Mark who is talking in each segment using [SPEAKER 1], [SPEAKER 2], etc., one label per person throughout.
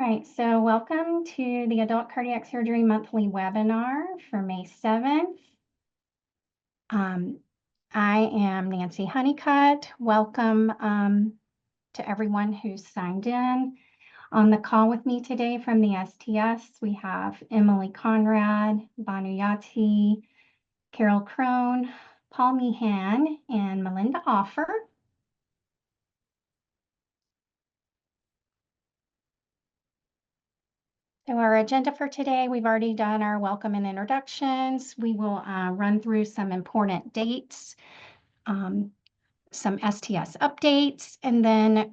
[SPEAKER 1] right, so welcome to the Adult Cardiac Surgery Monthly Webinar for May 7th. I am Nancy Honeycutt. Welcome to everyone who's signed in. On the call with me today from the STS, we have Emily Conrad, Banu Yati, Carol Crone, Paul Meehan, and Melinda Offer. So our agenda for today, we've already done our welcome and introductions. We will run through some important dates, some STS updates, and then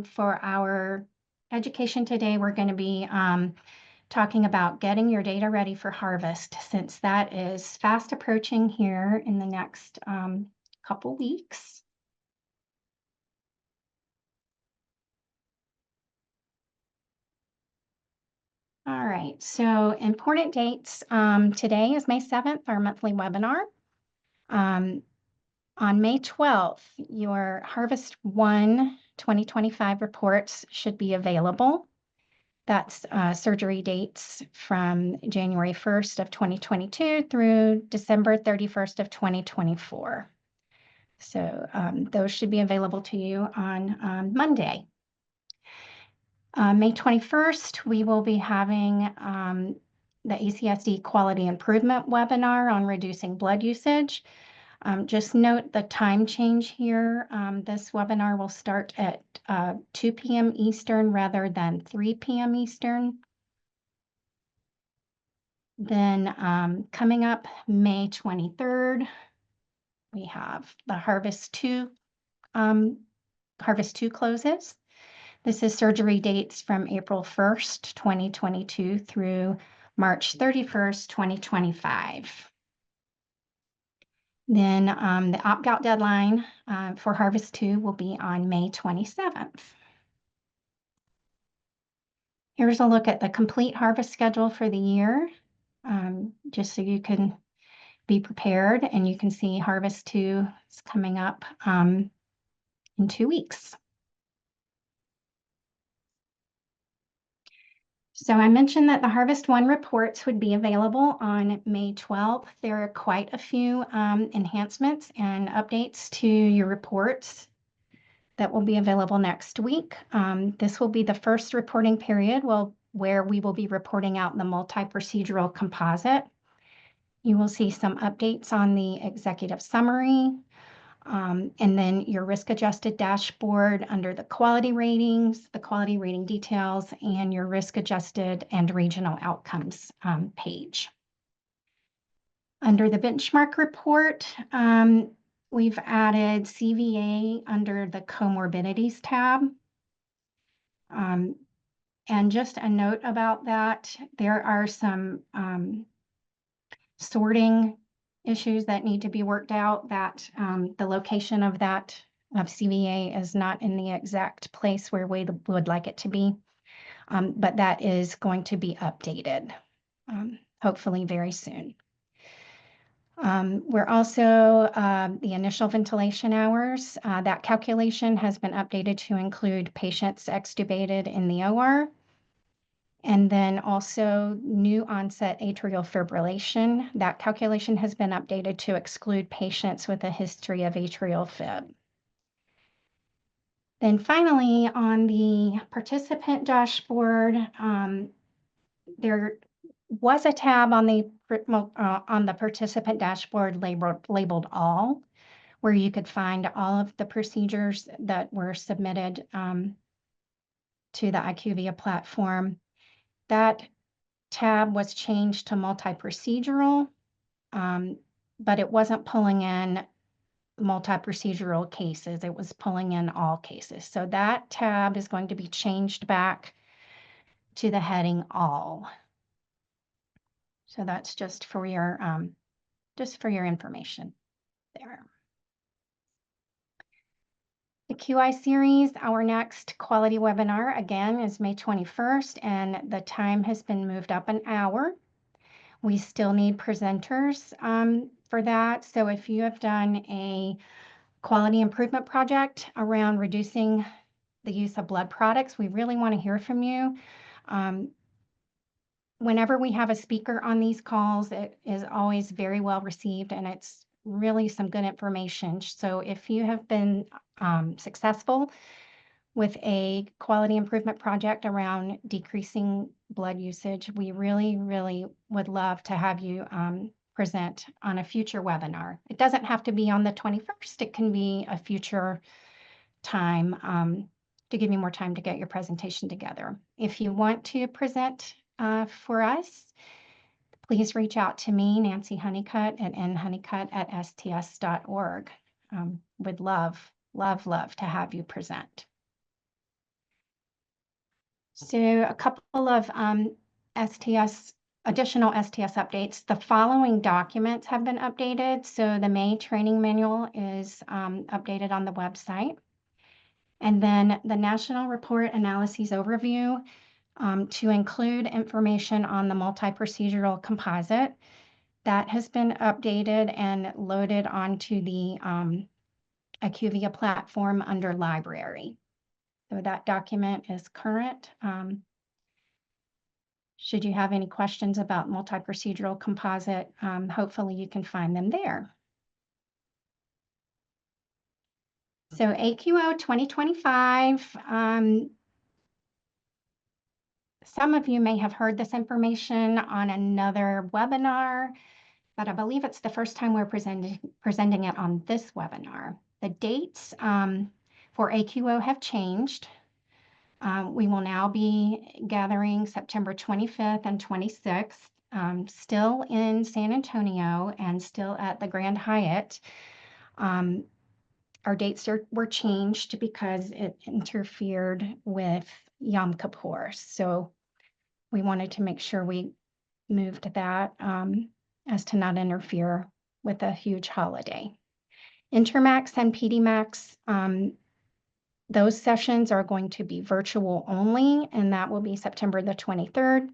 [SPEAKER 1] for our education today, we're going to be talking about getting your data ready for harvest, since that is fast approaching here in the next couple weeks. All right, so important dates. Today is May 7th, our monthly webinar. On May 12th, your Harvest 1 2025 reports should be available. That's surgery dates from January 1st of 2022 through December 31st of 2024. So those should be available to you on Monday. May 21st, we will be having the ACSD Quality Improvement webinar on reducing blood usage. Just note the time change here. This webinar will start at 2 p.m. Eastern rather than 3 p.m. Eastern. Then coming up May 23rd, we have the Harvest 2 closes. This is surgery dates from April 1st, 2022 through March 31st, 2025. Then the opt-out deadline for Harvest 2 will be on May 27th. Here's a look at the complete harvest schedule for the year, just so you can be prepared, and you can see Harvest 2 is coming up in 2 weeks. So I mentioned that the Harvest 1 reports would be available on May 12th. There are quite a few enhancements and updates to your reports that will be available next week. This will be the first reporting period where we will be reporting out the multi-procedural composite. You will see some updates on the executive summary, and then your risk-adjusted dashboard under the quality ratings, the quality rating details, and your risk-adjusted and regional outcomes page. Under the benchmark report, we've added CVA under the comorbidities tab. And just a note about that, there are some sorting issues that need to be worked out, that the location of CVA is not in the exact place where we would like it to be, but that is going to be updated, hopefully very soon. We're also, the initial ventilation hours, that calculation has been updated to include patients extubated in the OR. And then also new onset atrial fibrillation. That calculation has been updated to exclude patients with a history of atrial fib. Then finally, on the participant dashboard, there was a tab on the participant dashboard labeled all, where you could find all of the procedures that were submitted to the IQVIA platform. That tab was changed to multi-procedural, but it wasn't pulling in multi-procedural cases. It was pulling in all cases. So that tab is going to be changed back to the heading all. So that's just for your information there. The QI series, our next quality webinar, again, is May 21st, and the time has been moved up an hour. We still need presenters for that. So if you have done a quality improvement project around reducing the use of blood products, we really want to hear from you. Whenever we have a speaker on these calls, it is always very well received, and it's really some good information. So if you have been successful with a quality improvement project around decreasing blood usage, we really, really would love to have you present on a future webinar. It doesn't have to be on the 21st. It can be a future time to give you more time to get your presentation together. If you want to present for us, please reach out to me, Nancy Honeycutt, at nhoneycutt@sts.org. Would love, love, love to have you present. So a couple of additional STS updates. The following documents have been updated. So the May training manual is updated on the website. And then the National Report Analyses Overview to include information on the multi-procedural composite that has been updated and loaded onto the IQVIA platform under library. So that document is current. Should you have any questions about multi-procedural composite, hopefully you can find them there. So AQO 2025, some of you may have heard this information on another webinar, but I believe it's the first time we're presenting it on this webinar. The dates for AQO have changed. We will now be gathering September 25th and 26th, still in San Antonio and still at the Grand Hyatt. Our dates were changed because it interfered with Yom Kippur. So we wanted to make sure we moved that as to not interfere with a huge holiday. Intermax and PDMax, those sessions are going to be virtual only, and that will be September the 23rd.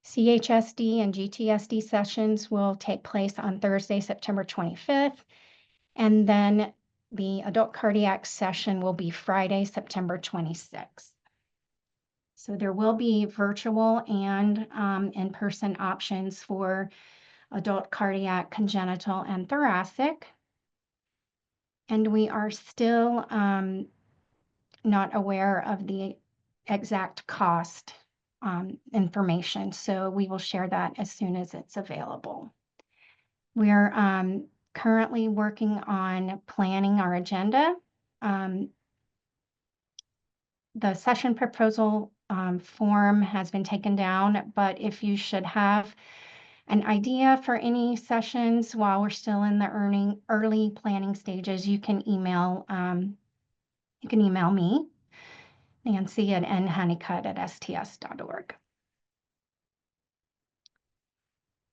[SPEAKER 1] CHSD and GTSD sessions will take place on Thursday, September 25th. And then the adult cardiac session will be Friday, September 26th. So there will be virtual and in-person options for adult cardiac, congenital, and thoracic. And we are still not aware of the exact cost information. So we will share that as soon as it's available. We're currently working on planning our agenda. The session proposal form has been taken down, but if you should have an idea for any sessions while we're still in the early planning stages, you can email me, Nancy at nhoneycutt@sts.org.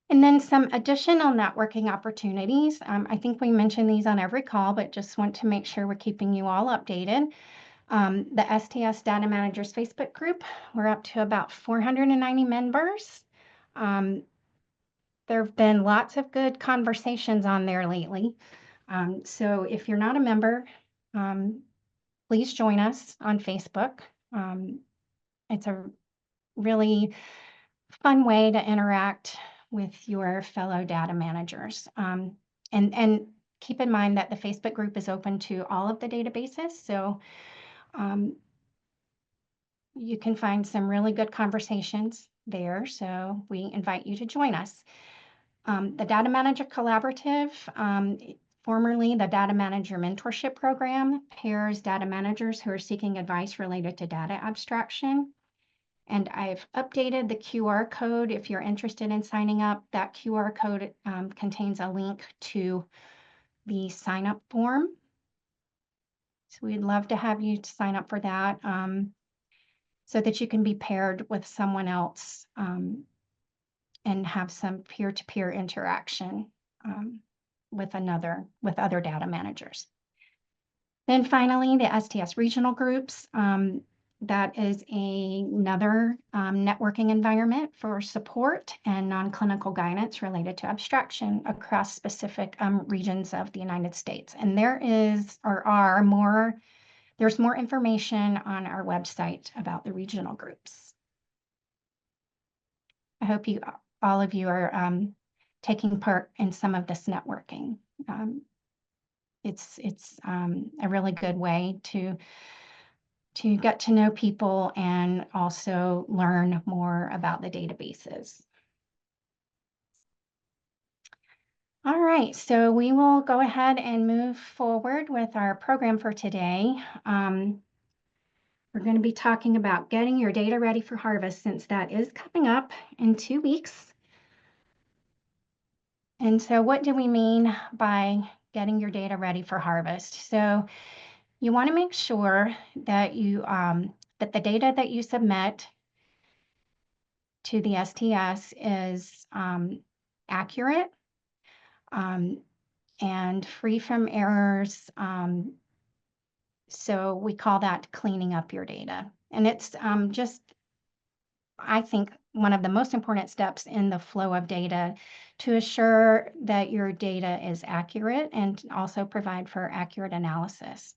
[SPEAKER 1] And then some additional networking opportunities. I think we mention these on every call, but just want to make sure we're keeping you all updated. The STS Data Managers Facebook group, we're up to about 490 members. There have been lots of good conversations on there lately. So if you're not a member, please join us on Facebook. It's a really fun way to interact with your fellow data managers. And keep in mind that the Facebook group is open to all of the databases. So you can find some really good conversations there. So we invite you to join us. The Data Manager Collaborative, formerly the Data Manager Mentorship Program, pairs data managers who are seeking advice related to data abstraction. And I've updated the QR code. If you're interested in signing up, that QR code contains a link to the sign-up form. So we'd love to have you sign up for that so that you can be paired with someone else and have some peer-to-peer interaction with other data managers. Then finally, the STS regional groups. That is another networking environment for support and non-clinical guidance related to abstraction across specific regions of the United States. And there's more information on our website about the regional groups. I hope all of you are taking part in some of this networking. It's a really good way to get to know people and also learn more about the databases. All right, so we will go ahead and move forward with our program for today. We're going to be talking about getting your data ready for harvest, since that is coming up in 2 weeks. And so what do we mean by getting your data ready for harvest? So you want to make sure that that the data that you submit to the STS is accurate and free from errors. So we call that cleaning up your data. And it's just, I think, one of the most important steps in the flow of data to assure that your data is accurate and also provide for accurate analysis.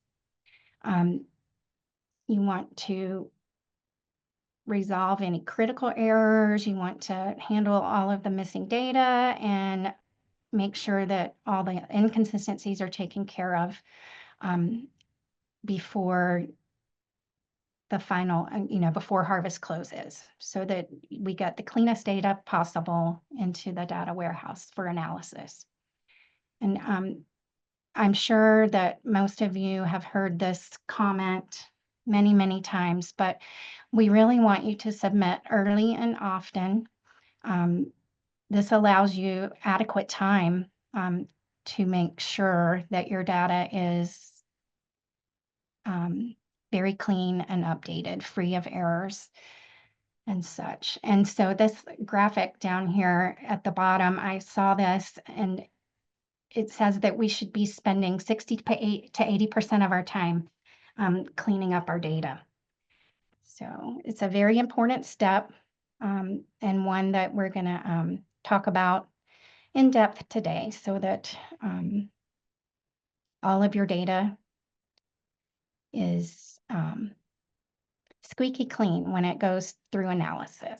[SPEAKER 1] You want to resolve any critical errors. You want to handle all of the missing data and make sure that all the inconsistencies are taken care of before the final, before harvest closes, so that we get the cleanest data possible into the data warehouse for analysis. And I'm sure that most of you have heard this comment many, many times, but we really want you to submit early and often. This allows you adequate time to make sure that your data is very clean and updated, free of errors and such. And so this graphic down here at the bottom, I saw this, and it says that we should be spending 60 to 80% of our time cleaning up our data. So it's a very important step, and one that we're going to talk about in depth today, so that all of your data is squeaky clean when it goes through analysis.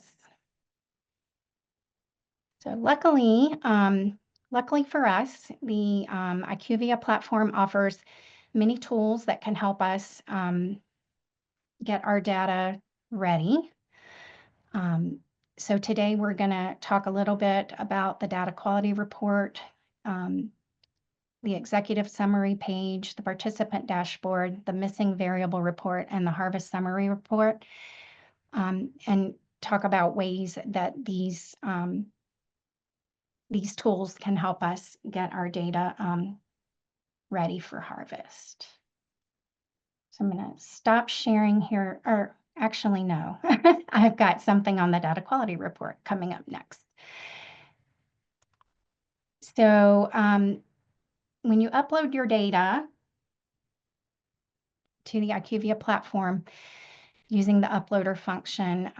[SPEAKER 1] So luckily for us, the IQVIA platform offers many tools that can help us get our data ready. So today we're going to talk a little bit about the data quality report, the executive summary page, the participant dashboard, the missing variable report, and the harvest summary report, and talk about ways that these tools can help us get our data ready for harvest. So I'm going to stop sharing here, or actually, no, I've got something on the data quality report coming up next. So when you upload your data to the IQVIA platform using the uploader function,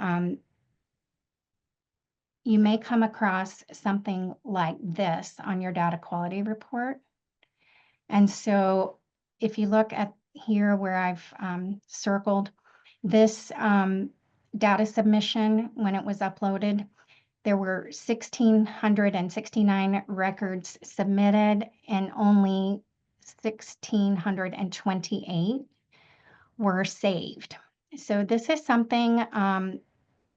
[SPEAKER 1] you may come across something like this on your data quality report. And so if you look at here where I've circled this data submission, when it was uploaded, there were 1,669 records submitted, and only 1,628 were saved. So this is something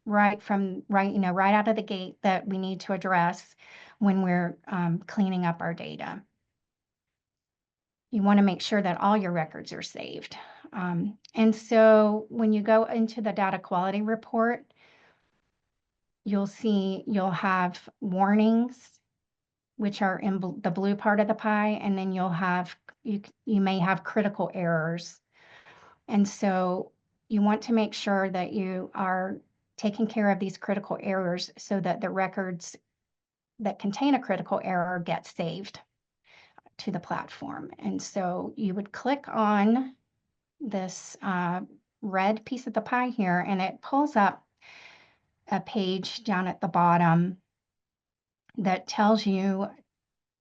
[SPEAKER 1] right out of the gate that we need to address when we're cleaning up our data. You want to make sure that all your records are saved. And so when you go into the data quality report, you'll have warnings, which are in the blue part of the pie, and then you may have critical errors. And so you want to make sure that you are taking care of these critical errors so that the records that contain a critical error get saved to the platform. And so you would click on this red piece of the pie here, and it pulls up a page down at the bottom that tells you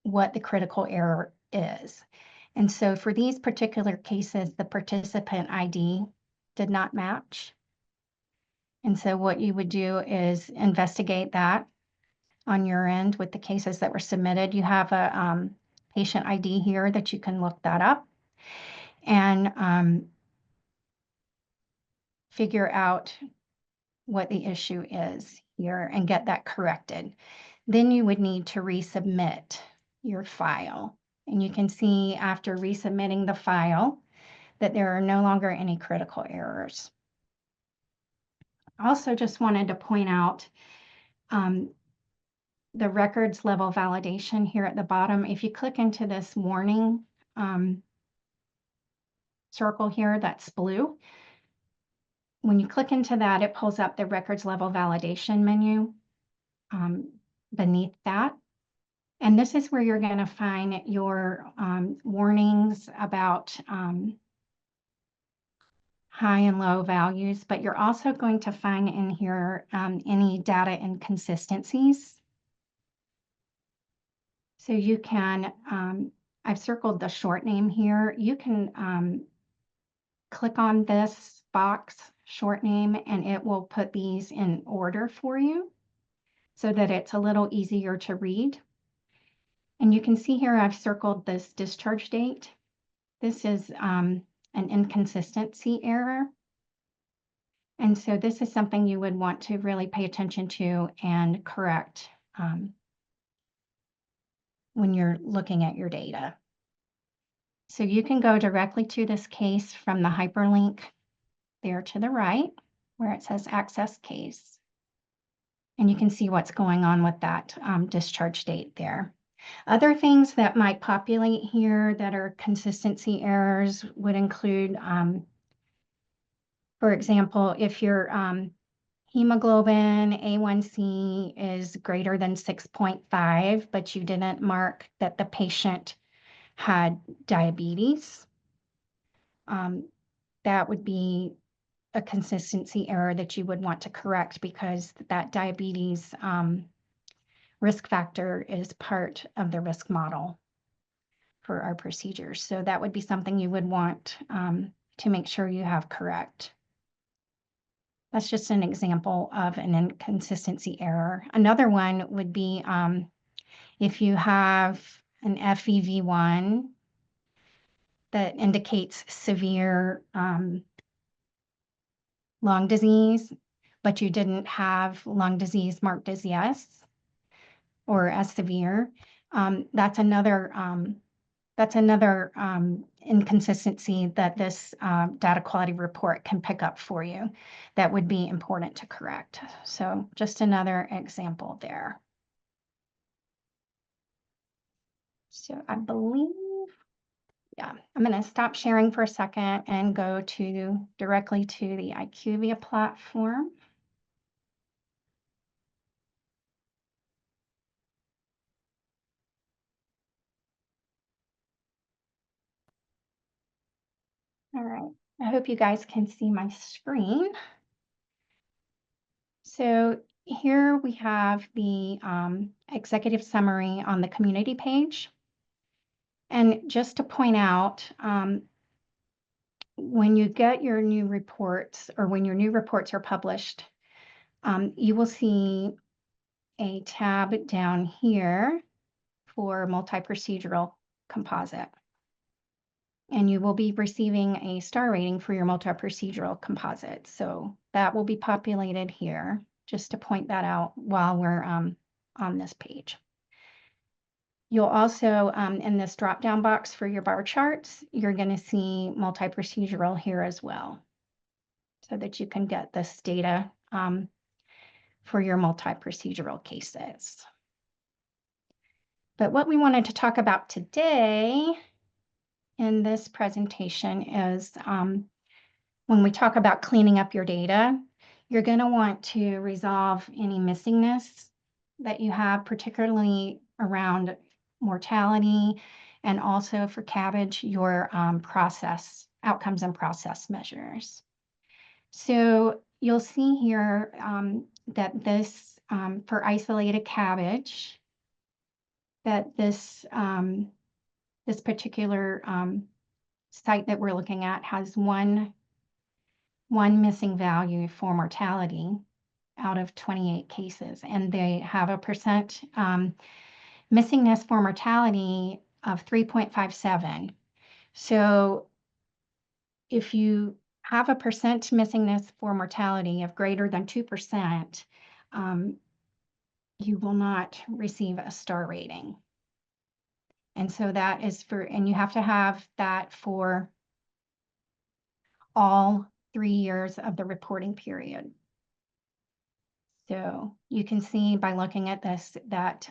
[SPEAKER 1] what the critical error is. And so for these particular cases, the participant ID did not match. And so what you would do is investigate that on your end with the cases that were submitted. You have a patient ID here that you can look that up and figure out what the issue is here and get that corrected. Then you would need to resubmit your file. And you can see after resubmitting the file that there are no longer any critical errors. I also just wanted to point out the records level validation here at the bottom. If you click into this warning circle here that's blue, when you click into that, it pulls up the records level validation menu beneath that. And this is where you're going to find your warnings about high and low values, but you're also going to find in here any data inconsistencies. So you can, I've circled the short name here. You can click on this box, short name, and it will put these in order for you so that it's a little easier to read. And you can see here I've circled this discharge date. This is an inconsistency error. And so this is something you would want to really pay attention to and correct when you're looking at your data. So you can go directly to this case from the hyperlink there to the right where it says access case. And you can see what's going on with that discharge date there. Other things that might populate here that are consistency errors would include, for example, if your hemoglobin A1C is greater than 6.5, but you didn't mark that the patient had diabetes, that would be a consistency error that you would want to correct because that diabetes risk factor is part of the risk model for our procedures. So that would be something you would want to make sure you have correct. That's just an example of an inconsistency error. Another one would be if you have an FEV1 that indicates severe lung disease, but you didn't have lung disease marked as yes or as severe. That's another inconsistency that this data quality report can pick up for you that would be important to correct. So just another example there. So I believe, yeah, I'm going to stop sharing for a second and go directly to the IQVIA platform. All right, I hope you guys can see my screen. So here we have the executive summary on the community page. And just to point out, when you get your new reports or when your new reports are published, you will see a tab down here for multi-procedural composite. And you will be receiving a star rating for your multi-procedural composite. So that will be populated here, just to point that out while we're on this page. You'll also, in this drop-down box for your bar charts, you're going to see multi-procedural here as well, so that you can get this data for your multi-procedural cases. But what we wanted to talk about today in this presentation is when we talk about cleaning up your data, you're going to want to resolve any missingness that you have, particularly around mortality and also for CABG, your process outcomes and process measures. So you'll see here that this for isolated CABG, that this particular site that we're looking at has one one missing value for mortality out of 28 cases, and they have a percent missingness for mortality of 3.57. So if you have a percent missingness for mortality of greater than 2%, you will not receive a star rating. And so that is and you have to have that for all 3 years of the reporting period. So you can see by looking at this that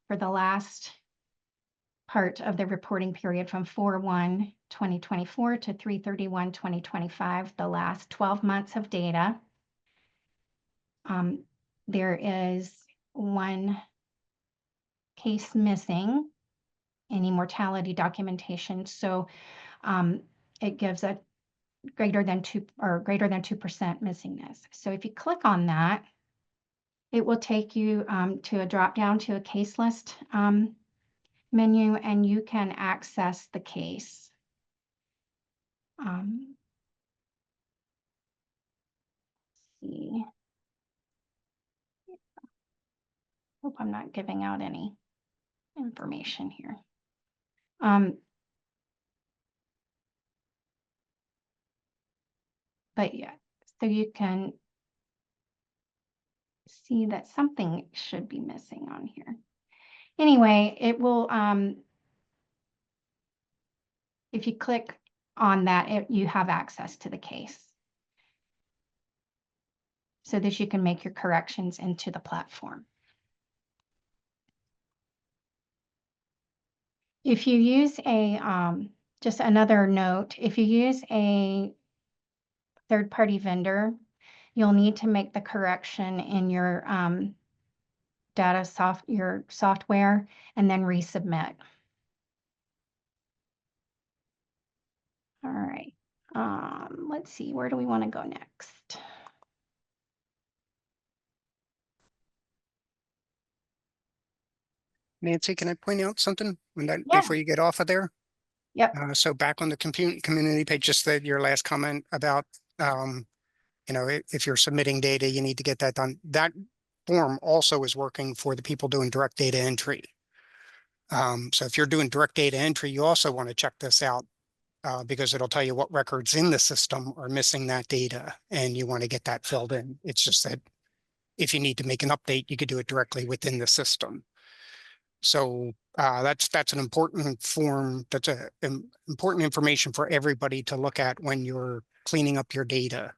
[SPEAKER 1] for the last part of the reporting period from 4/1/2024 to 3/31/2025, the last 12 months of data, there is one case missing, any mortality documentation. So it gives a greater than 2% missingness. So if you click on that, it will take you to a drop down to a case list menu, and you can access the case. See. Hope I'm not giving out any information here. But yeah, so you can see that something should be missing on here. Anyway, it will, if you click on that, you have access to the case so that you can make your corrections into the platform. If you use just another note, if you use a third-party vendor, you'll need to make the correction in your your software and then resubmit. All right. Let's see, where do we want to go next?
[SPEAKER 2] Nancy, can I point out something
[SPEAKER 1] Yeah.
[SPEAKER 2] before you get off of there?
[SPEAKER 1] Yep.
[SPEAKER 2] So back on the community page, just your last comment about, if you're submitting data, you need to get that done. That form also is working for the people doing direct data entry. So if you're doing direct data entry, you also want to check this out because it'll tell you what records in the system are missing that data, and you want to get that filled in. It's just that if you need to make an update, you could do it directly within the system. So that's an important form. That's important information for everybody to look at when you're cleaning up your data.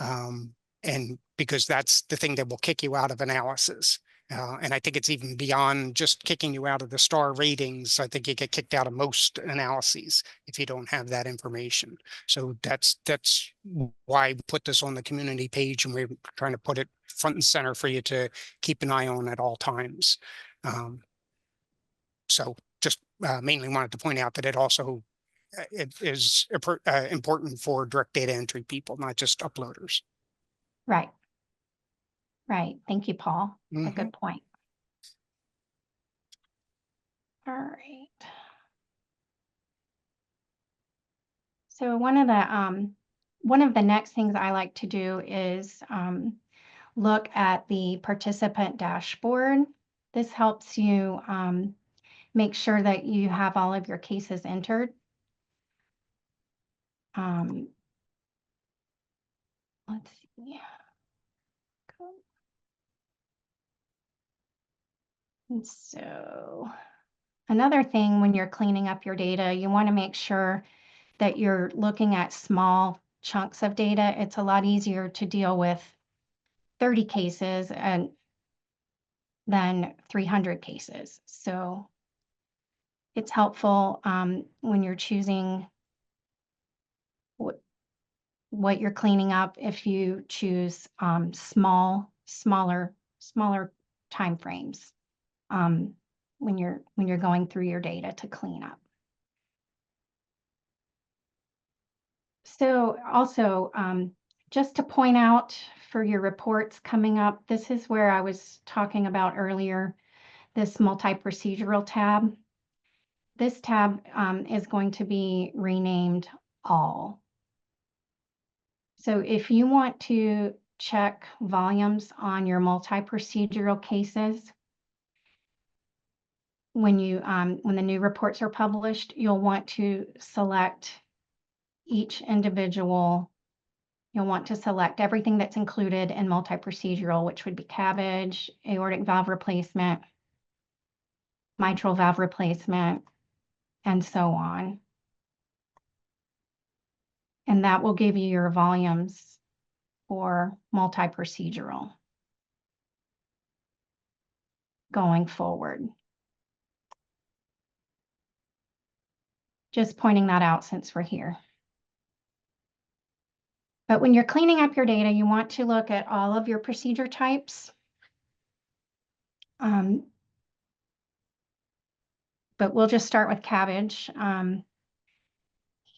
[SPEAKER 2] And because that's the thing that will kick you out of analysis. And I think it's even beyond just kicking you out of the star ratings. I think you get kicked out of most analyses if you don't have that information. So that's why we put this on the community page, and we're trying to put it front and center for you to keep an eye on at all times. So just mainly wanted to point out that it also it is important for direct data entry people, not just uploaders.
[SPEAKER 1] Right. Right. Thank you, Paul. A good point. All right. So one of the next things I like to do is look at the participant dashboard. This helps you make sure that you have all of your cases entered. Let's see. And so another thing when you're cleaning up your data, you want to make sure that you're looking at small chunks of data. It's a lot easier to deal with 30 cases than 300 cases. So it's helpful when you're choosing what you're cleaning up if you choose smaller time frames when you're going through your data to clean up. So also, just to point out for your reports coming up, this is where I was talking about earlier, this multi-procedural tab. This tab is going to be renamed All. So if you want to check volumes on your multi-procedural cases, when the new reports are published, you'll want to select each individual. You'll want to select everything that's included in multi-procedural, which would be CABG, aortic valve replacement, mitral valve replacement, and so on. And that will give you your volumes for multi-procedural going forward. Just pointing that out since we're here. But when you're cleaning up your data, you want to look at all of your procedure types. But we'll just start with CABG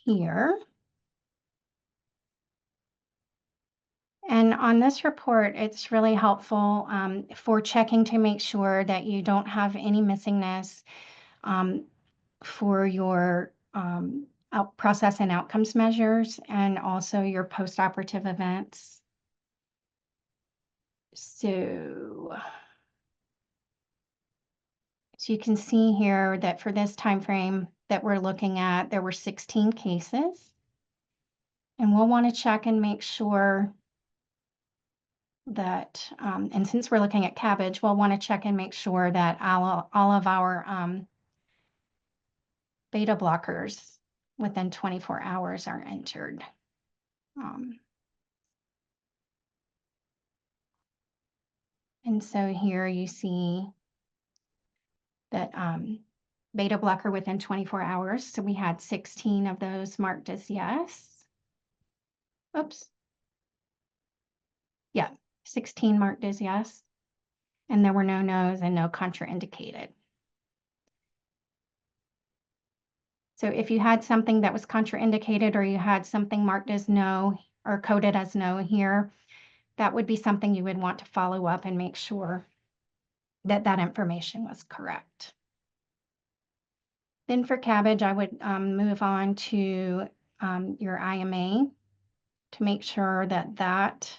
[SPEAKER 1] here. And on this report, it's really helpful for checking to make sure that you don't have any missingness for your process and outcomes measures, and also your postoperative events. So you can see here that for this time frame that we're looking at, there were 16 cases. And we'll want to check and make sure that, and since we're looking at CABG, we'll want to check and make sure that all of our beta blockers within 24 hours are entered. And so here you see that beta blocker within 24 hours. So we had 16 of those marked as yes. Oops. Yeah, 16 marked as yes. And there were no no's and no contraindicated. So if you had something that was contraindicated, or you had something marked as no or coded as no here, that would be something you would want to follow up and make sure that that information was correct. Then for CABG, I would move on to your IMA to make sure that that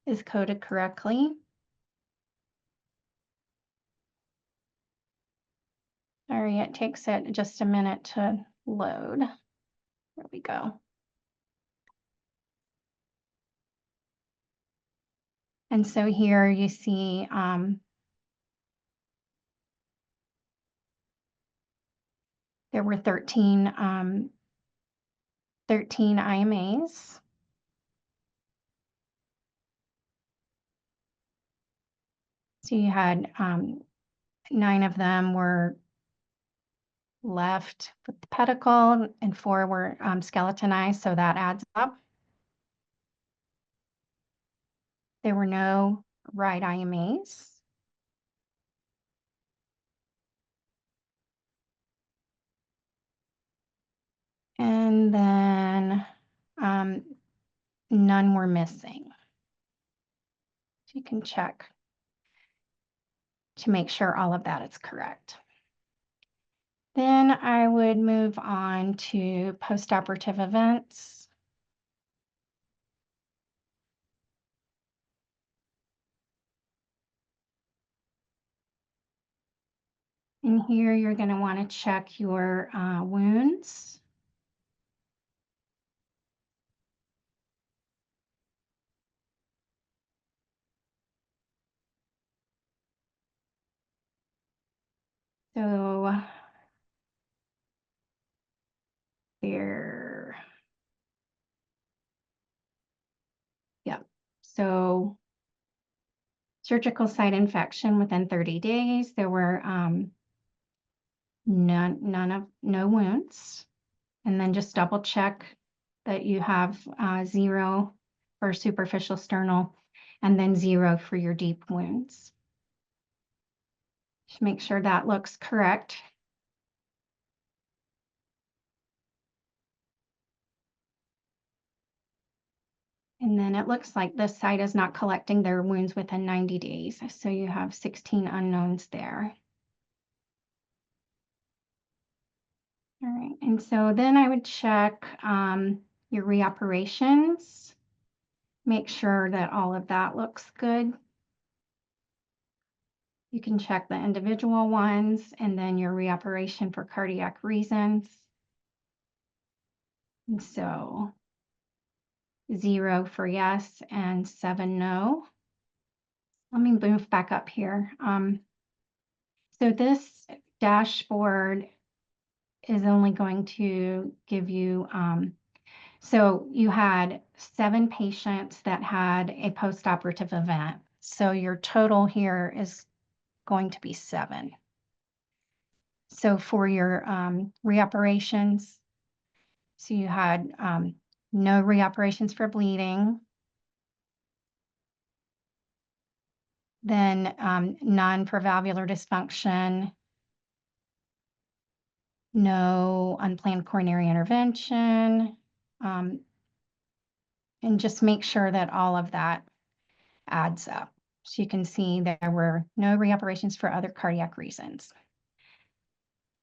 [SPEAKER 1] is coded correctly. Sorry, it takes it just a minute to load. There we go. And so here you see there were 13 IMAs. So you had 9 of them were left with the pedicle and 4 were skeletonized, so that adds up. There were no right IMAs. And then none were missing. So you can check to make sure all of that is correct. Then I would move on to postoperative events. And here you're going to want to check your wounds. So there, yeah. So surgical site infection within 30 days, there were no wounds. And then just double check that you have 0 for superficial sternal and then 0 for your deep wounds. Just make sure that looks correct. And then it looks like this site is not collecting their wounds within 90 days. So you have 16 unknowns there. All right, and so then I would check your reoperations. Make sure that all of that looks good. You can check the individual ones and then your reoperation for cardiac reasons. And so 0 for yes and 7 no. Let me move back up here. So this dashboard is only going to give you, so you had 7 patients that had a postoperative event. So your total here is going to be 7. So for your reoperations, so you had no reoperations for bleeding, then none for valvular dysfunction, no unplanned coronary intervention, and just make sure that all of that adds up. So you can see there were no reoperations for other cardiac reasons.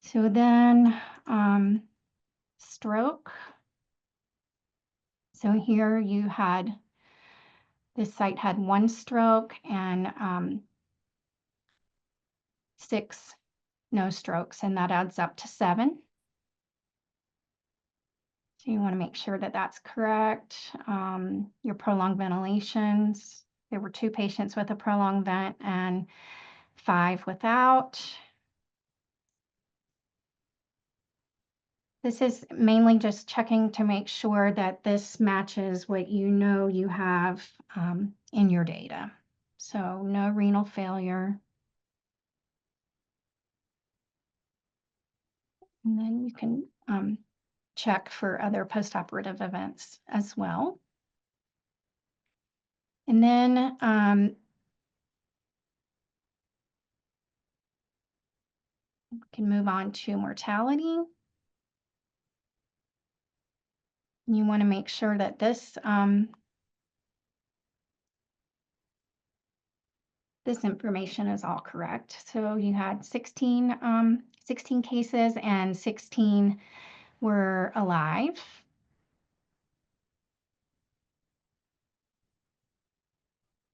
[SPEAKER 1] So then stroke. So here you had, this site had 1 stroke and 6 no strokes, and that adds up to 7. So you want to make sure that that's correct. Your prolonged ventilations, there were 2 patients with a prolonged vent and 5 without. This is mainly just checking to make sure that this matches what you know you have in your data. So no renal failure. And then you can check for other postoperative events as well. And then we can move on to mortality. You want to make sure that this this information is all correct. So you had 16 cases and 16 were alive.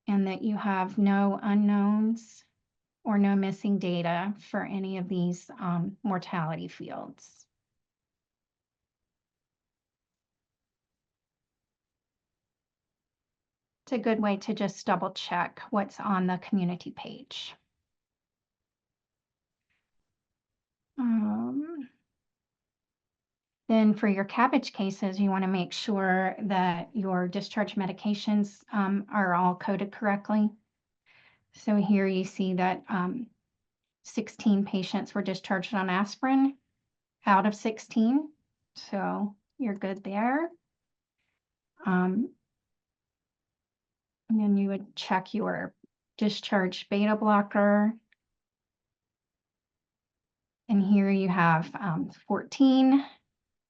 [SPEAKER 1] And that you have no unknowns or no missing data for any of these mortality fields. It's a good way to just double check what's on the community page. Then for your CABG cases, you want to make sure that your discharge medications are all coded correctly. So here you see that 16 patients were discharged on aspirin out of 16. So you're good there. And then you would check your discharge beta blocker. And here you have 14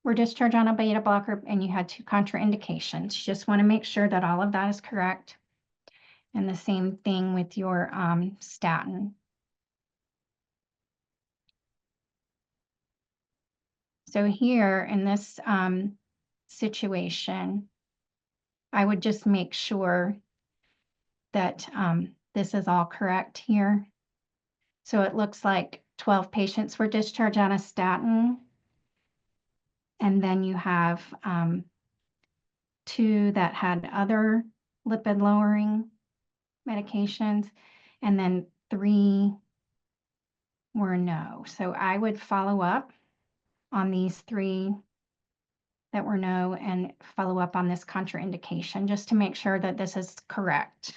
[SPEAKER 1] were discharged on a beta blocker and you had 2 contraindications. You just want to make sure that all of that is correct. And the same thing with your statin. So here in this situation, I would just make sure that this is all correct here. So it looks like 12 patients were discharged on a statin. And then you have 2 that had other lipid lowering medications, and then 3 were no. So I would follow up on these 3 that were no and follow up on this contraindication just to make sure that this is correct.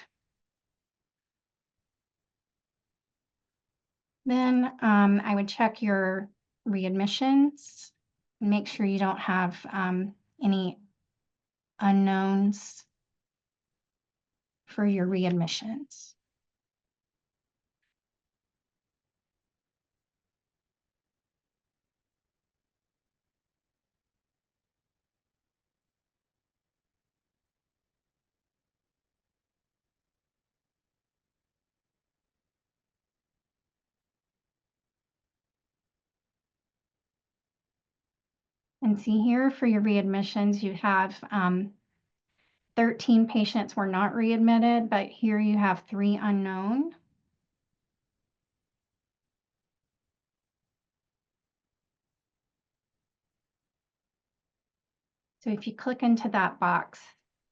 [SPEAKER 1] Then I would check your readmissions, make sure you don't have any unknowns for your readmissions. And see here for your readmissions, you have 13 patients were not readmitted, but here you have 3 unknown. So if you click into that box,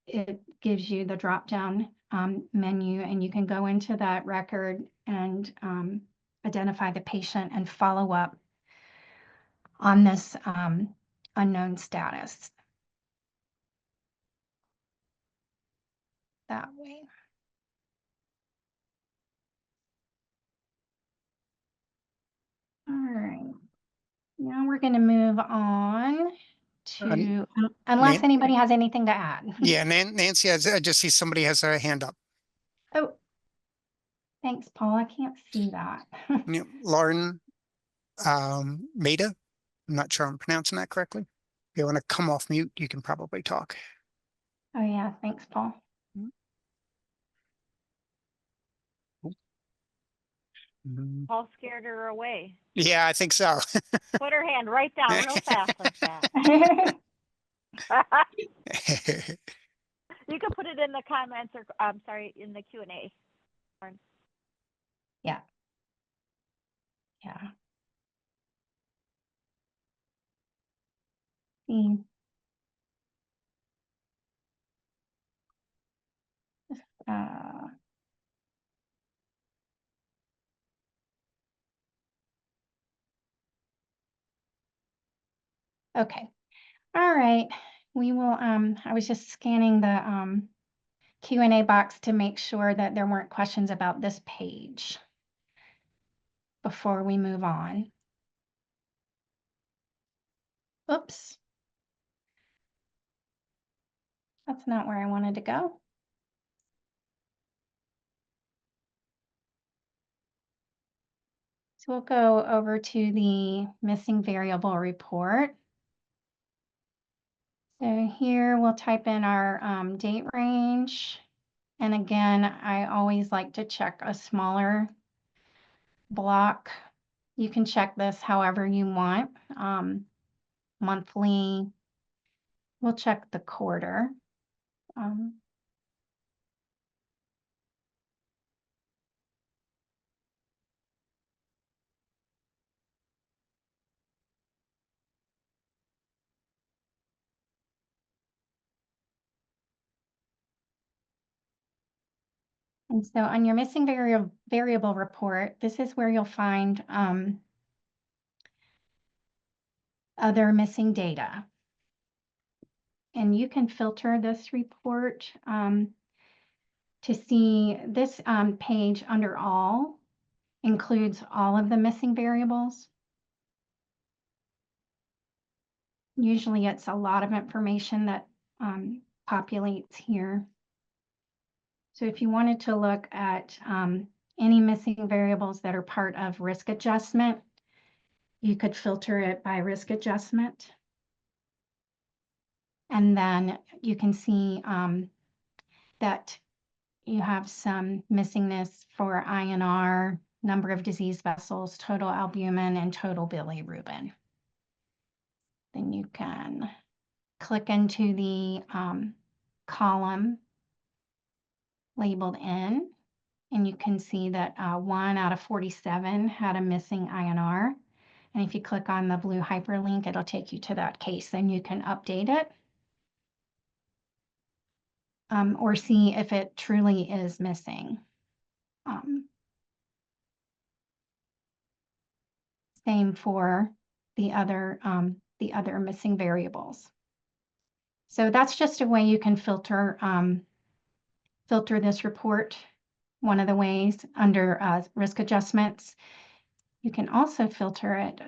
[SPEAKER 1] it gives you the drop-down menu, and you can go into that record and identify the patient and follow up on this unknown status that way. All right, now we're going to move on to, unless anybody has anything to add.
[SPEAKER 2] Yeah, Nancy, I just see somebody has a hand up.
[SPEAKER 1] Oh, thanks, Paul. I can't see that.
[SPEAKER 2] Lauren Maida. I'm not sure I'm pronouncing that correctly. If you want to come off mute, you can probably talk.
[SPEAKER 1] Oh yeah, thanks, Paul.
[SPEAKER 3] Paul scared her away.
[SPEAKER 2] Yeah, I think so.
[SPEAKER 3] Put her hand right down real fast like that. You can put it in the comments or, I'm sorry, in the Q&A.
[SPEAKER 1] Yeah. Yeah. See. Okay. All right. We will, I was just scanning the Q&A box to make sure that there weren't questions about this page before we move on. Oops. That's not where I wanted to go. So we'll go over to the missing variable report. So here we'll type in our date range. And again, I always like to check a smaller block. You can check this however you want. Monthly, we'll check the quarter. And so on your missing variable report, this is where you'll find other missing data. And you can filter this report to see this page under all includes all of the missing variables. Usually it's a lot of information that populates here. So if you wanted to look at any missing variables that are part of risk adjustment, you could filter it by risk adjustment. And then you can see that you have some missingness for INR, number of disease vessels, total albumin, and total bilirubin. Then you can click into the column labeled N, and you can see that 1 out of 47 had a missing INR. And if you click on the blue hyperlink, it'll take you to that case. Then you can update it or see if it truly is missing. Same for the other missing variables. So that's just a way you can filter this report. One of the ways under risk adjustments. You can also filter it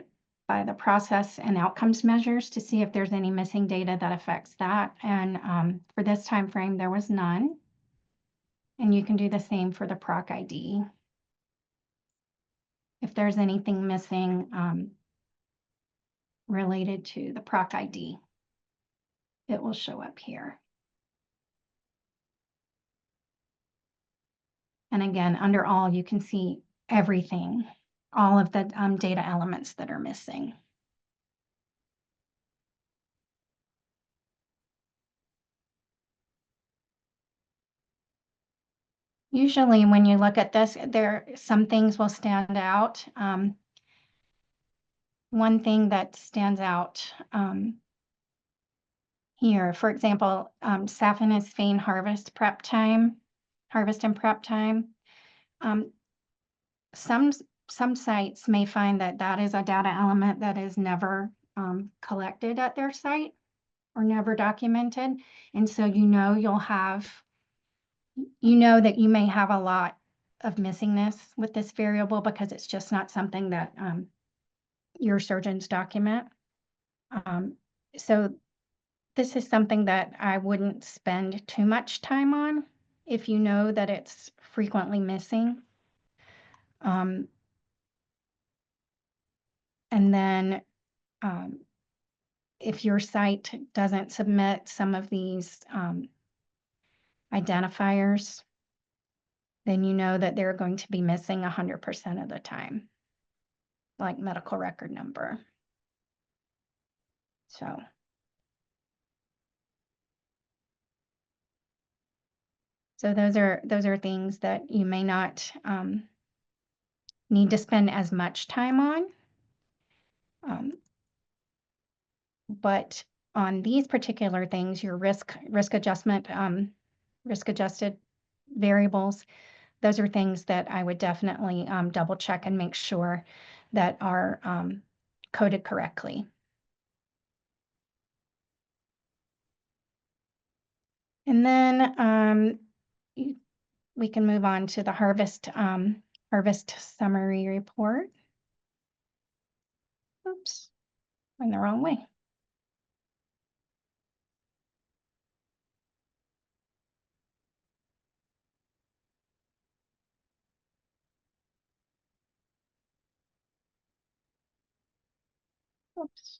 [SPEAKER 1] by the process and outcomes measures to see if there's any missing data that affects that. And for this time frame, there was none. And you can do the same for the PROC ID. If there's anything missing related to the PROC ID, it will show up here. And again, under all, you can see everything, all of the data elements that are missing. Usually when you look at this, some things will stand out. One thing that stands out here, for example, saphenous vein harvest and prep time. Some sites may find that that is a data element that is never collected at their site or never documented. And so you know that you may have a lot of missingness with this variable because it's just not something that your surgeons document. So this is something that I wouldn't spend too much time on if you know that it's frequently missing. And then if your site doesn't submit some of these identifiers, then you know that they're going to be missing 100% of the time, like medical record number. So those are things that you may not need to spend as much time on. But on these particular things, your risk adjusted variables, those are things that I would definitely double check and make sure that are coded correctly. And then we can move on to the harvest summary report. Oops, went the wrong way. Oops.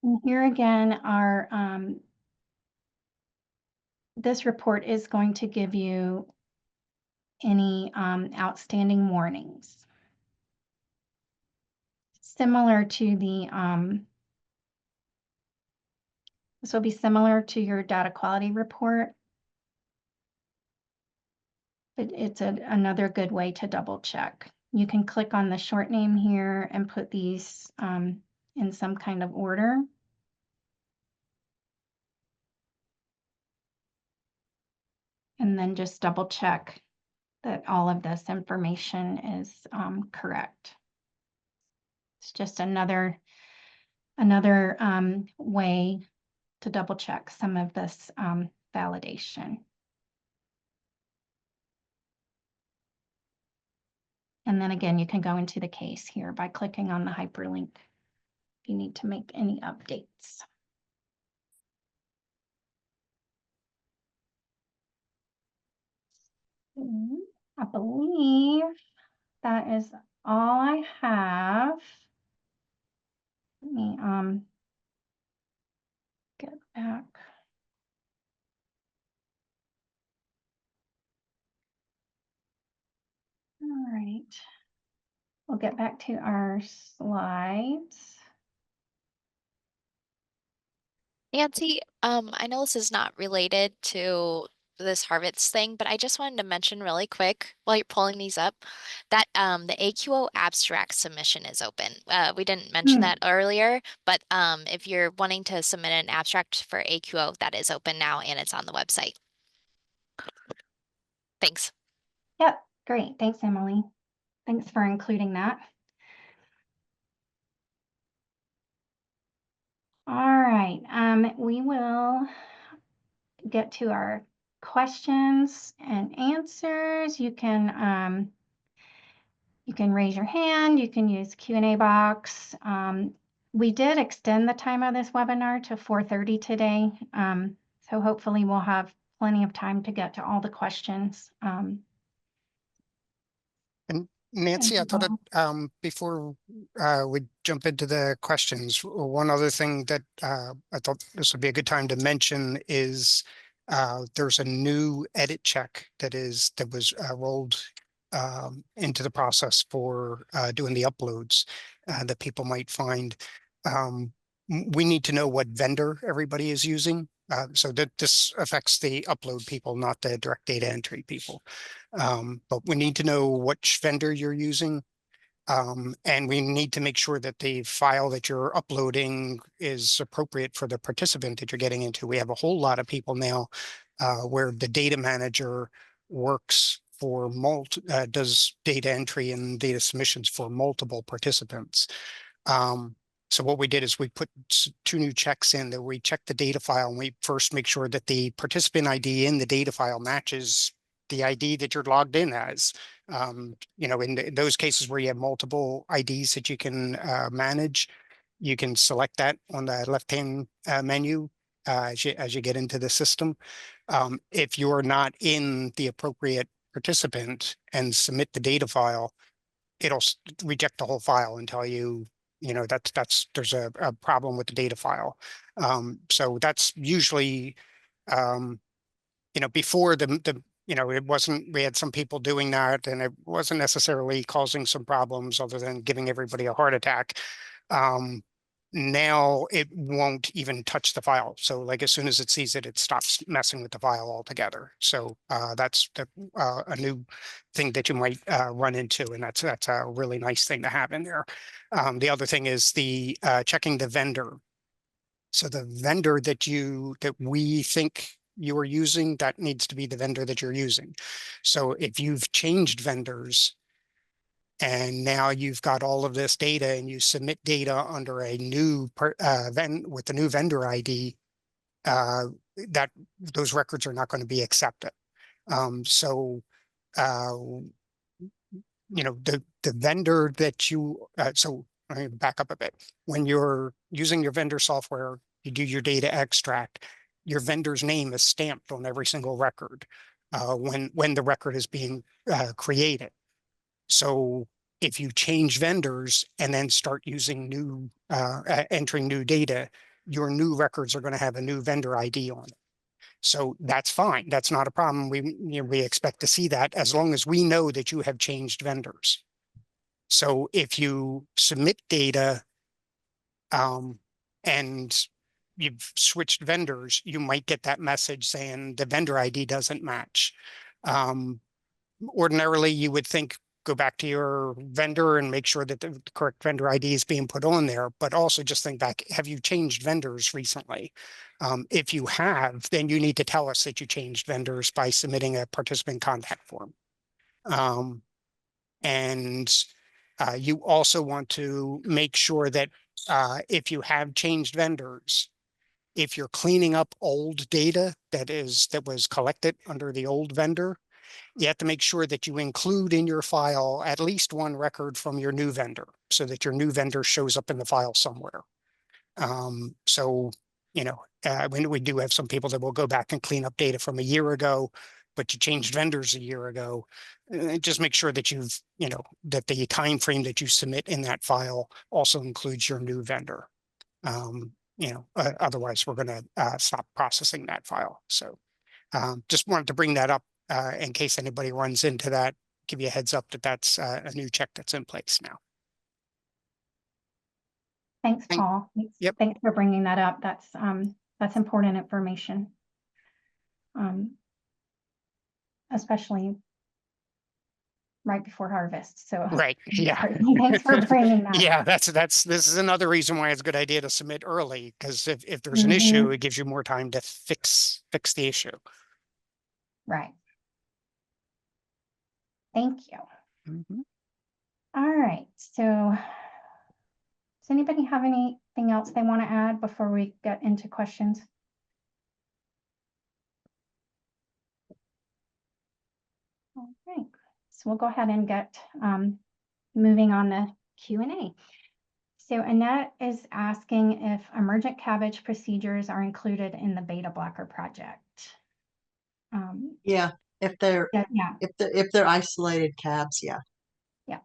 [SPEAKER 1] And here again, this report is going to give you any outstanding warnings. Similar to this will be similar to your data quality report. It's another good way to double check. You can click on the short name here and put these in some kind of order. And then just double check that all of this information is correct. It's just another way to double check some of this validation. And then again, you can go into the case here by clicking on the hyperlink if you need to make any updates. I believe that is all I have. Let me get back. All right. We'll get back to our slides.
[SPEAKER 4] Nancy, I know this is not related to this harvest thing, but I just wanted to mention really quick while you're pulling these up that the AQO abstract submission is open. We didn't mention that earlier, but if you're wanting to submit an abstract for AQO, that is open now and it's on the website. Thanks.
[SPEAKER 1] Yep, great. Thanks, Emily. Thanks for including that. All right, we will get to our questions and answers. You can raise your hand. You can use Q&A box. We did extend the time of this webinar to 4:30 today, so hopefully we'll have plenty of time to get to all the questions.
[SPEAKER 2] And Nancy, I thought before we jump into the questions, one other thing that I thought this would be a good time to mention is there's a new edit check that was rolled into the process for doing the uploads that people might find. We need to know what vendor everybody is using. So that this affects the upload people, not the direct data entry people. But we need to know which vendor you're using. And we need to make sure that the file that you're uploading is appropriate for the participant that you're getting into. We have a whole lot of people now where the data manager works for does data entry and data submissions for multiple participants. So what we did is we put two new checks in that we check the data file, and we first make sure that the participant ID in the data file matches the ID that you're logged in as. You know, in those cases where you have multiple IDs that you can manage, you can select that on the left-hand menu as you get into the system. If you're not in the appropriate participant and submit the data file, it'll reject the whole file and tell you, you know, there's a problem with the data file. So that's usually, you know, before you know, we had some people doing that and it wasn't necessarily causing some problems other than giving everybody a heart attack. Now it won't even touch the file. So like as soon as it sees it, it stops messing with the file altogether. So that's a new thing that you might run into, and that's a really nice thing to have in there. The other thing is the checking the vendor. So the vendor that we think you are using, that needs to be the vendor that you're using. So if you've changed vendors, and now you've got all of this data and you submit data under a new with the new vendor ID, that those records are not going to be accepted. So, you know, the vendor that you, so let me back up a bit. When you're using your vendor software, you do your data extract, your vendor's name is stamped on every single record when the record is being created. So if you change vendors and then start using entering new data, your new records are going to have a new vendor ID on it. So that's fine. That's not a problem. We expect to see that as long as we know that you have changed vendors. So if you submit data and you've switched vendors, you might get that message saying the vendor ID doesn't match. Ordinarily, you would think, go back to your vendor and make sure that the correct vendor ID is being put on there, but also just think back, have you changed vendors recently? If you have, then you need to tell us that you changed vendors by submitting a participant contact form. You also want to make sure that if you have changed vendors, if you're cleaning up old data that was collected under the old vendor, you have to make sure that you include in your file at least one record from your new vendor so that your new vendor shows up in the file somewhere. So, you know, we do have some people that will go back and clean up data from a year ago, but you changed vendors a year ago. Just make sure that that the time frame that you submit in that file also includes your new vendor. Otherwise we're going to stop processing that file. So just wanted to bring that up in case anybody runs into that, give you a heads up that that's a new check that's in place now.
[SPEAKER 1] Thanks, Paul.
[SPEAKER 2] Yep.
[SPEAKER 1] Thanks for bringing that up. That's important information, especially right before harvest. So
[SPEAKER 2] right, yeah.
[SPEAKER 1] Thanks for bringing that.
[SPEAKER 2] Yeah, this is another reason why it's a good idea to submit early, because if there's an issue, it gives you more time to fix the issue.
[SPEAKER 1] Right. Thank you.
[SPEAKER 2] Mm-hmm.
[SPEAKER 1] All right. So does anybody have anything else they want to add before we get into questions? All right. So we'll go ahead and get moving on the Q&A. So Annette is asking if emergent cabbage procedures are included in the beta blocker project.
[SPEAKER 5] Yeah, if they're
[SPEAKER 1] yeah.
[SPEAKER 5] if they're isolated cabs, yeah.
[SPEAKER 1] Yeah.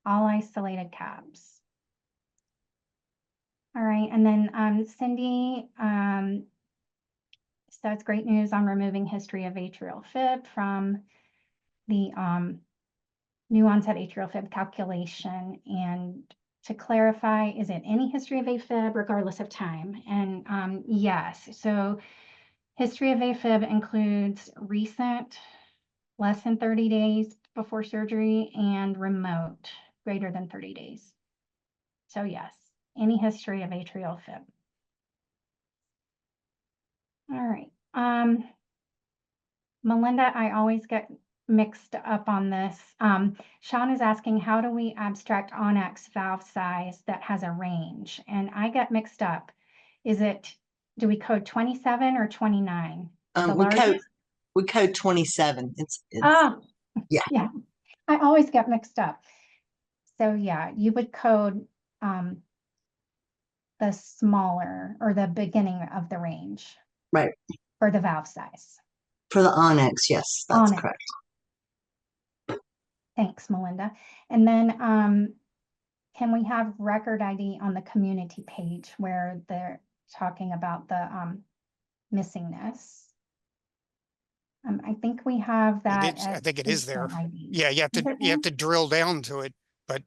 [SPEAKER 1] All isolated cabs. All right, and then Cindy that's great news on removing history of atrial fib from the new onset atrial fib calculation. And to clarify, is it any history of AFib regardless of time? And yes, so history of AFib includes recent, less than 30 days before surgery, and remote, greater than 30 days. So yes, any history of atrial fib. All right. Melinda, I always get mixed up on this. Sean is asking, how do we abstract Onyx valve size that has a range? And I get mixed up. Do we code 27 or 29? The largest?
[SPEAKER 5] We code 27. It's
[SPEAKER 1] Oh,
[SPEAKER 5] yeah.
[SPEAKER 1] yeah. I always get mixed up. So yeah, you would code the smaller or the beginning of the range.
[SPEAKER 5] Right.
[SPEAKER 1] For the valve size.
[SPEAKER 5] For the Onyx, yes, that's
[SPEAKER 1] Onyx.
[SPEAKER 5] correct.
[SPEAKER 1] Thanks, Melinda. And then can we have record ID on the community page where they're talking about the missingness? I think we have that
[SPEAKER 2] I
[SPEAKER 1] as
[SPEAKER 2] think it is there.
[SPEAKER 1] patient ID.
[SPEAKER 2] Yeah, you
[SPEAKER 1] Is it
[SPEAKER 2] have
[SPEAKER 1] there?
[SPEAKER 2] to drill down to it, but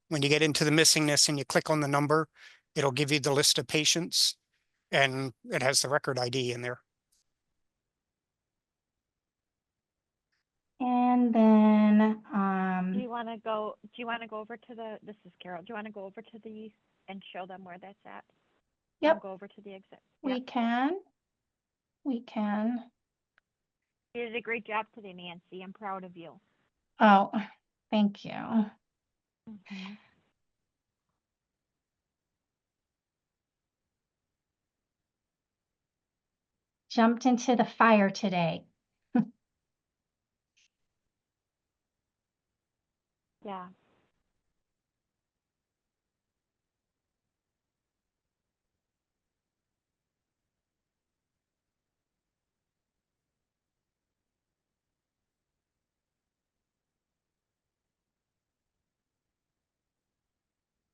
[SPEAKER 2] when you get into the missingness and you click on the number, it'll give you the list of patients and it has the record ID in there.
[SPEAKER 1] And then
[SPEAKER 3] Do you want to go over to this is Carol. Do you want to go over to the, and show them where that's at?
[SPEAKER 1] Yep.
[SPEAKER 3] Go over to the exit.
[SPEAKER 1] We can. We can.
[SPEAKER 3] You did a great job today, Nancy. I'm proud of you.
[SPEAKER 1] Oh, thank you.
[SPEAKER 3] Mm-hmm.
[SPEAKER 1] Jumped into the fire today.
[SPEAKER 3] Yeah.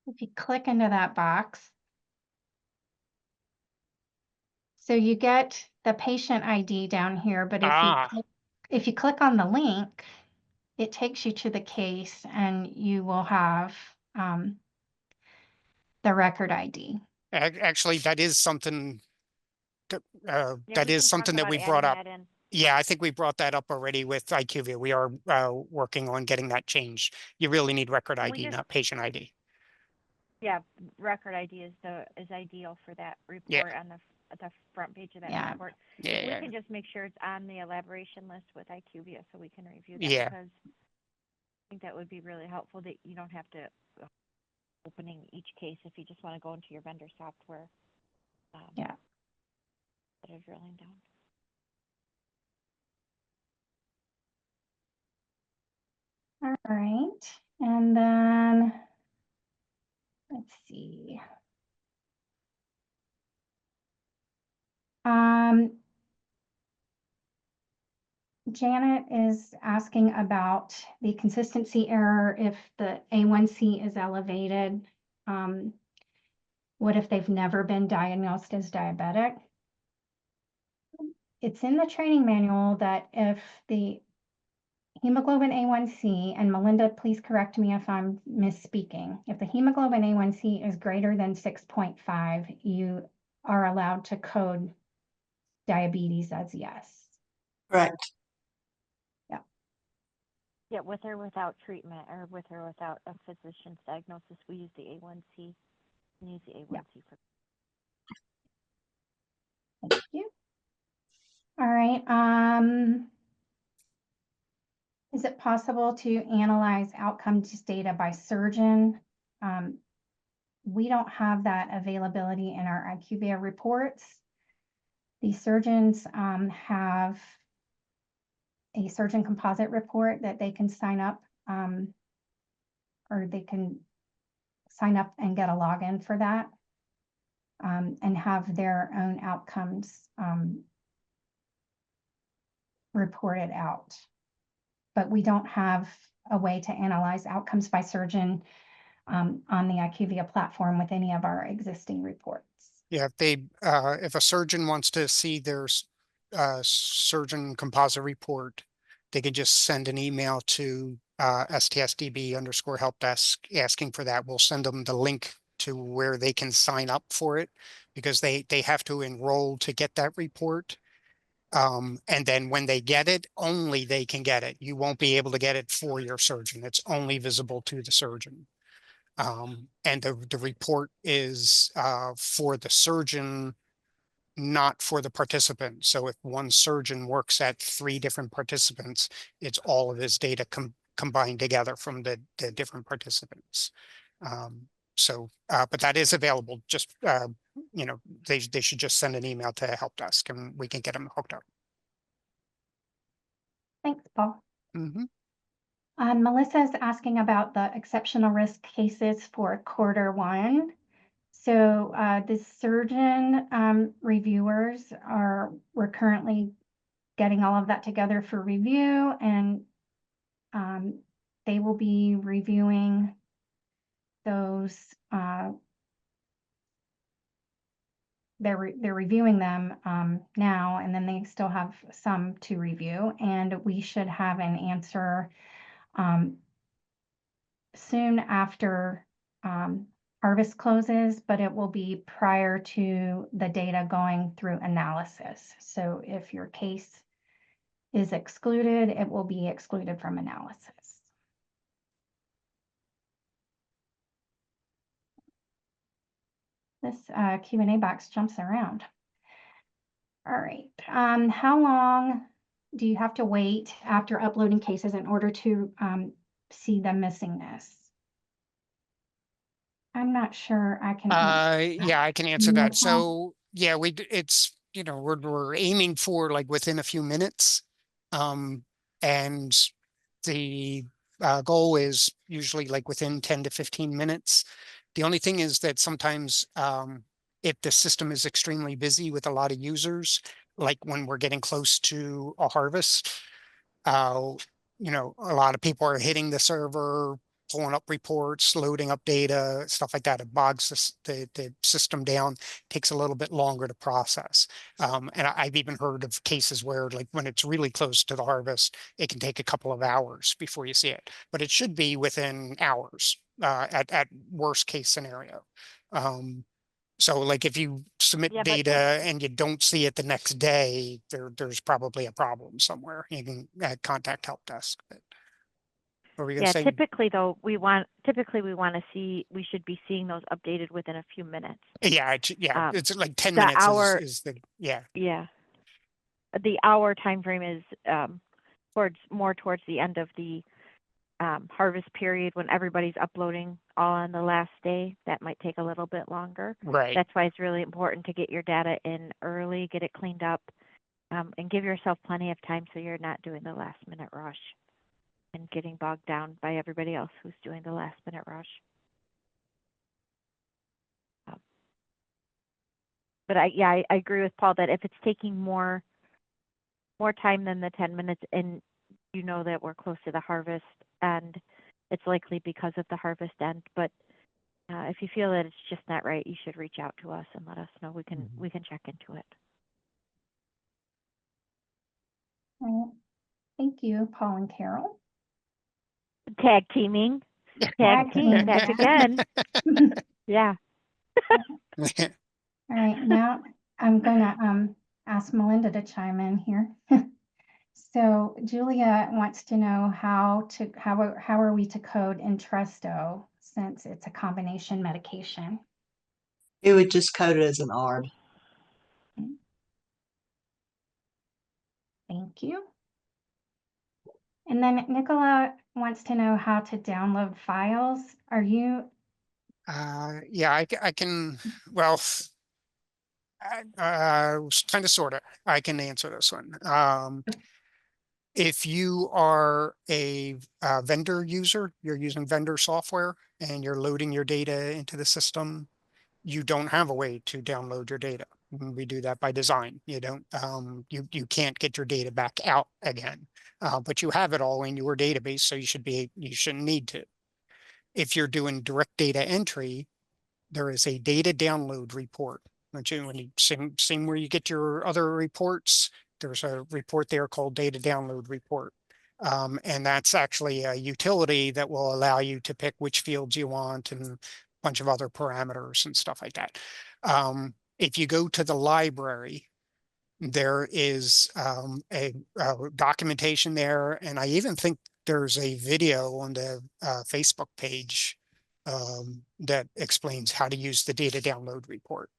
[SPEAKER 1] If you click into that box, so you get the patient ID down here, but if you click on the link, it takes you to the case and you will have the record ID.
[SPEAKER 2] Actually, that is something
[SPEAKER 3] Yeah,
[SPEAKER 2] that
[SPEAKER 3] we
[SPEAKER 2] is
[SPEAKER 3] can talk
[SPEAKER 2] something that
[SPEAKER 3] about
[SPEAKER 2] we
[SPEAKER 3] adding
[SPEAKER 2] brought up.
[SPEAKER 3] that in.
[SPEAKER 2] Yeah, I think we brought that up already with IQVIA. We are working on getting that changed. You really need record
[SPEAKER 3] We
[SPEAKER 2] ID,
[SPEAKER 3] just-
[SPEAKER 2] not patient ID.
[SPEAKER 3] Yeah, record ID is ideal for that report on the front page of that report.
[SPEAKER 2] Yeah.
[SPEAKER 3] We can just make sure it's on the elaboration list with IQVIA so we can review that.
[SPEAKER 2] Yeah.
[SPEAKER 3] Because I think that would be really helpful that you don't have to opening each case if you just want to go into your vendor software.
[SPEAKER 1] Yeah.
[SPEAKER 3] Instead of drilling down.
[SPEAKER 1] All right. And then let's see. Janet is asking about the consistency error if the A1C is elevated. What if they've never been diagnosed as diabetic? It's in the training manual that if the hemoglobin A1C, and Melinda, please correct me if I'm misspeaking. If the hemoglobin A1C is greater than 6.5, you are allowed to code diabetes as yes.
[SPEAKER 5] Correct.
[SPEAKER 3] Yeah, with or without treatment, or with or without a physician's diagnosis, we use the A1C. We use the A1C for.
[SPEAKER 1] Thank you. All right. Is it possible to analyze outcomes data by surgeon? We don't have that availability in our IQVIA reports. The surgeons have a surgeon composite report that they can sign up, or they can sign up and get a login for that, and have their own outcomes reported out. But we don't have a way to analyze outcomes by surgeon on the IQVIA platform with any of our existing reports.
[SPEAKER 2] Yeah, if a surgeon wants to see their surgeon composite report, they could just send an email to STSDB_helpdesk asking for that. We'll send them the link to where they can sign up for it because they have to enroll to get that report. And then when they get it, only they can get it. You won't be able to get it for your surgeon. It's only visible to the surgeon. And the report is for the surgeon, not for the participant. So if one surgeon works at 3 different participants, it's all of his data combined together from the different participants. But that is available. Just, they should just send an email to help desk and we can get them hooked up.
[SPEAKER 1] Thanks, Paul.
[SPEAKER 2] Mm-hmm.
[SPEAKER 1] Melissa's asking about the exceptional risk cases for Q1. So the surgeon reviewers we're currently getting all of that together for review, and they will be reviewing those. They're reviewing them now, and then they still have some to review, and we should have an answer soon after harvest closes, but it will be prior to the data going through analysis. So if your case is excluded, it will be excluded from analysis. This Q&A box jumps around. All right. How long do you have to wait after uploading cases in order to see the missingness? I'm not sure I can answer
[SPEAKER 2] Yeah, I can answer
[SPEAKER 1] No
[SPEAKER 2] that.
[SPEAKER 1] problem.
[SPEAKER 2] So yeah, it's, we're aiming for like within a few minutes. And the goal is usually like within 10 to 15 minutes. The only thing is that sometimes if the system is extremely busy with a lot of users, like when we're getting close to a harvest, a lot of people are hitting the server, pulling up reports, loading up data, stuff like that. It bogs the system down, takes a little bit longer to process. And I've even heard of cases where, like, when it's really close to the harvest, it can take a couple of hours before you see it, but it should be within hours at worst case scenario. So like if you submit
[SPEAKER 3] Yeah, but
[SPEAKER 2] data and you don't see it the next day, there's probably a problem somewhere. You can contact help desk. But what were we gonna
[SPEAKER 3] yeah,
[SPEAKER 2] say?
[SPEAKER 3] typically though, we want to see, we should be seeing those updated within a few minutes.
[SPEAKER 2] Yeah,
[SPEAKER 3] Um,
[SPEAKER 2] it's like 10
[SPEAKER 3] the
[SPEAKER 2] minutes
[SPEAKER 3] hour,
[SPEAKER 2] is the, yeah.
[SPEAKER 3] yeah, the hour time frame is towards the end of the harvest period when everybody's uploading all on the last day. That might take a little bit longer.
[SPEAKER 2] Right.
[SPEAKER 3] That's why it's really important to get your data in early, get it cleaned up, and give yourself plenty of time so you're not doing the last minute rush and getting bogged down by everybody else who's doing the last minute rush. But I agree with Paul that if it's taking more time than the 10 minutes, and you know that we're close to the harvest, and it's likely because of the harvest end, but if you feel that it's just not right, you should reach out to us and let us know. We can check into it.
[SPEAKER 1] All right. Thank you, Paul and Carol.
[SPEAKER 3] Tag teaming.
[SPEAKER 1] Tag team.
[SPEAKER 3] Back again. Yeah.
[SPEAKER 1] All right, now I'm gonna ask Melinda to chime in here. So Julia wants to know how are we to code Entresto since it's a combination medication?
[SPEAKER 5] It would just code it as an ARB.
[SPEAKER 1] Thank you. And then Nicola wants to know how to download files. Are you?
[SPEAKER 2] Yeah, I can, well, kind of, sort of, I can answer this one. If you are a vendor user, you're using vendor software and you're loading your data into the system, you don't have a way to download your data. We do that by design. You don't, you can't get your data back out again, but you have it all in your database, so you shouldn't need to. If you're doing direct data entry, there is a data download report When you same where you get your other reports, there's a report there called data download report. And that's actually a utility that will allow you to pick which fields you want and a bunch of other parameters and stuff like that. If you go to the library, there is a documentation there, and I even think there's a video on the Facebook page that explains how to use the data download report.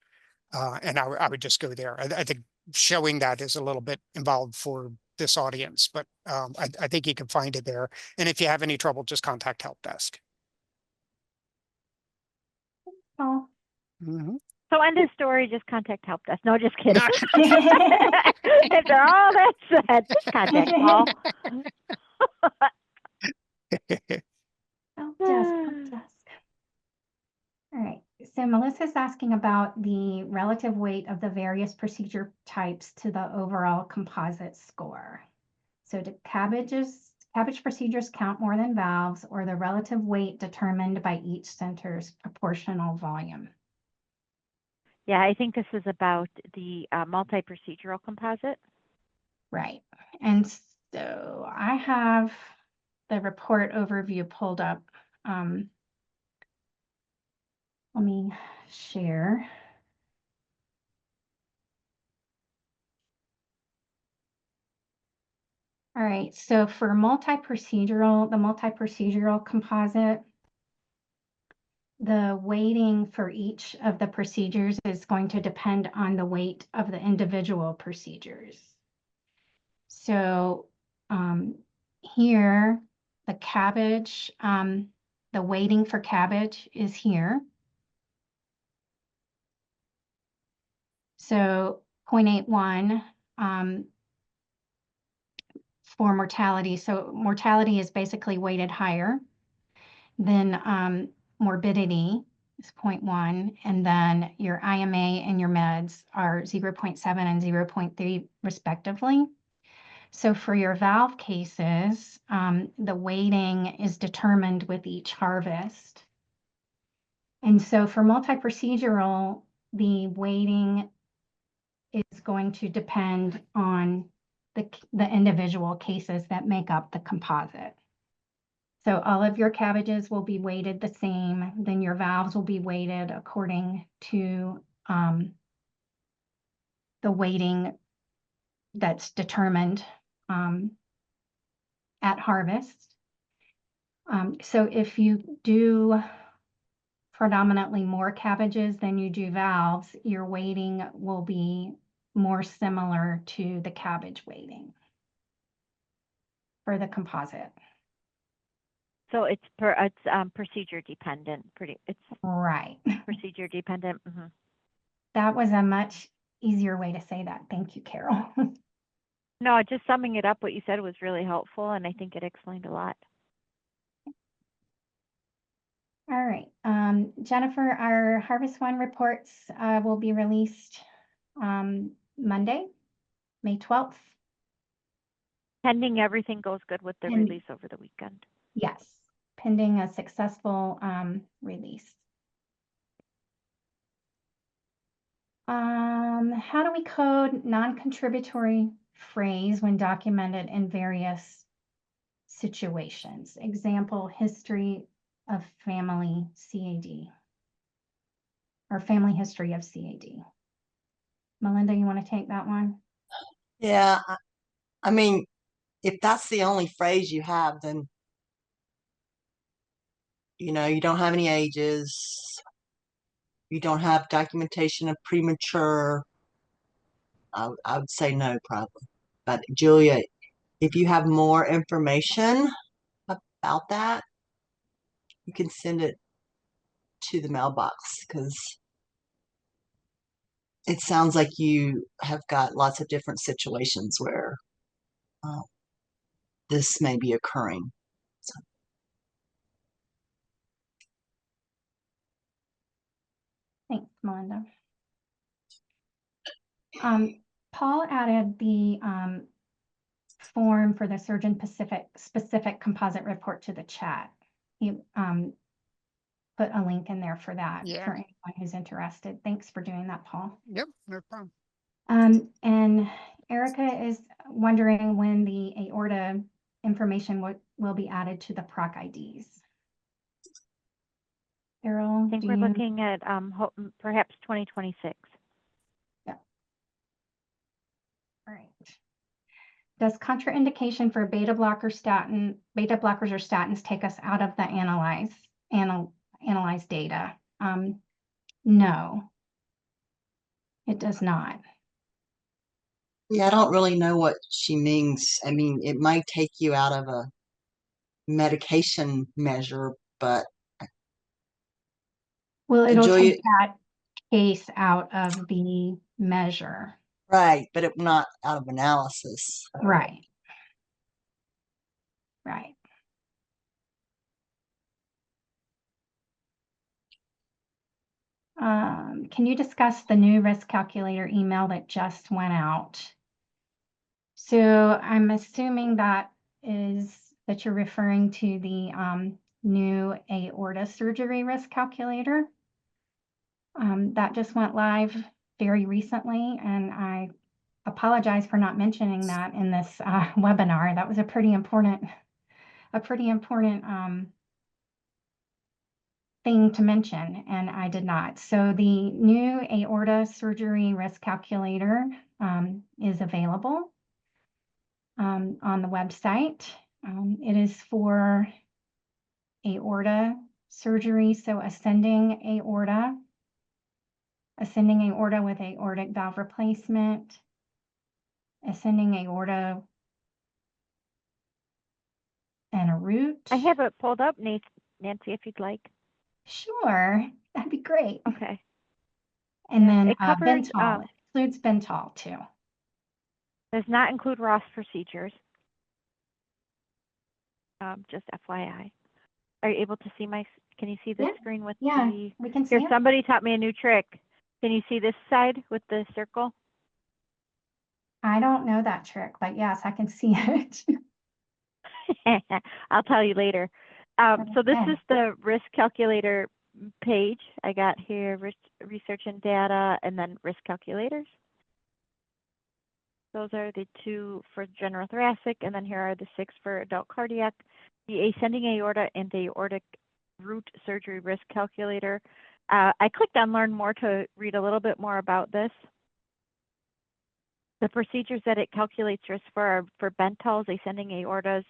[SPEAKER 2] And I would just go there. I think showing that is a little bit involved for this audience, but I think you can find it there. And if you have any trouble, just contact help desk.
[SPEAKER 1] Oh.
[SPEAKER 2] Mm-hmm.
[SPEAKER 3] So end of story, just contact help desk. No, just kidding. If they're all that said, just contact Paul.
[SPEAKER 1] Help desk, help desk. All right, so Melissa's asking about the relative weight of the various procedure types to the overall composite score. So do cabbage procedures count more than valves, or the relative weight determined by each center's proportional volume?
[SPEAKER 3] Yeah, I think this is about the multi-procedural composite.
[SPEAKER 1] Right, and so I have the report overview pulled up. Let me share. All right, so for the multi-procedural composite, the weighting for each of the procedures is going to depend on the weight of the individual procedures. So here, the cabbage, the weighting for cabbage is here. So 0.81 for mortality. So mortality is basically weighted higher than morbidity is 0.1, and then your IMA and your meds are 0.7 and 0.3 respectively. So for your valve cases, the weighting is determined with each harvest. And so for multi-procedural, the weighting is going to depend on the individual cases that make up the composite. So all of your cabbages will be weighted the same, then your valves will be weighted according to the weighting that's determined at harvest. So if you do predominantly more cabbages than you do valves, your weighting will be more similar to the cabbage weighting for the composite.
[SPEAKER 3] So it's procedure dependent. It's
[SPEAKER 1] right.
[SPEAKER 3] Procedure dependent. Mm-hmm.
[SPEAKER 1] That was a much easier way to say that. Thank you, Carol.
[SPEAKER 3] No, just summing it up, what you said was really helpful, and I think it explained a lot.
[SPEAKER 1] All right, Jennifer, our Harvest One reports will be released Monday, May 12th.
[SPEAKER 3] Pending everything goes good with the release over the weekend.
[SPEAKER 1] Yes, pending a successful release. How do we code non-contributory phrase when documented in various situations? Example, history of family CAD or family history of CAD. Melinda, you want to take that one?
[SPEAKER 5] Yeah, I mean, if that's the only phrase you have, then you don't have any ages, you don't have documentation of premature. I would say no, probably. But Julia, if you have more information about that, you can send it to the mailbox, because it sounds like you have got lots of different situations where this may be occurring. So.
[SPEAKER 1] Thanks, Melinda. Paul added the form for the surgeon specific composite report to the chat. He put a link in there for that,
[SPEAKER 2] Yeah.
[SPEAKER 1] for anyone who's interested. Thanks for doing that, Paul.
[SPEAKER 2] Yep, no problem.
[SPEAKER 1] And Erica is wondering when the aorta information will be added to the PROC IDs. Errol,
[SPEAKER 3] I think
[SPEAKER 1] do
[SPEAKER 3] we're
[SPEAKER 1] you?
[SPEAKER 3] looking at perhaps 2026.
[SPEAKER 1] Yeah. All right. Does contraindication for beta blockers or statins take us out of the analyze data? No, it does not.
[SPEAKER 5] Yeah, I don't really know what she means. I mean, it might take you out of a medication measure, but
[SPEAKER 1] Well, it'll
[SPEAKER 5] Julia,
[SPEAKER 1] take that case out of the measure.
[SPEAKER 5] right, but it not out of analysis.
[SPEAKER 1] Right. Right. Can you discuss the new risk calculator email that just went out? So I'm assuming that you're referring to the new aorta surgery risk calculator. That just went live very recently, and I apologize for not mentioning that in this webinar. That was a pretty important thing to mention, and I did not. So the new aorta surgery risk calculator is available on the website. It is for aorta surgery, so ascending aorta with aortic valve replacement, ascending aorta and a root.
[SPEAKER 3] I have it pulled up, Nancy, if you'd like.
[SPEAKER 1] Sure, that'd be great.
[SPEAKER 3] Okay.
[SPEAKER 1] And then
[SPEAKER 3] it covers,
[SPEAKER 1] Bentall, includes Bentall too.
[SPEAKER 3] Does not include Ross procedures. Just FYI. Are you able to see can you see this screen with
[SPEAKER 1] we can see
[SPEAKER 3] here,
[SPEAKER 1] it.
[SPEAKER 3] somebody taught me a new trick. Can you see this side with the circle?
[SPEAKER 1] I don't know that trick, but yes, I can see it.
[SPEAKER 3] I'll tell you later. So this is the risk calculator page. I got here research and data and then risk calculators. Those are the 2 for general thoracic, and then here are the 6 for adult cardiac. The ascending aorta and aortic root surgery risk calculator. I clicked on learn more to read a little bit more about this. The procedures that it calculates risk for are for Bentalls, ascending aortas,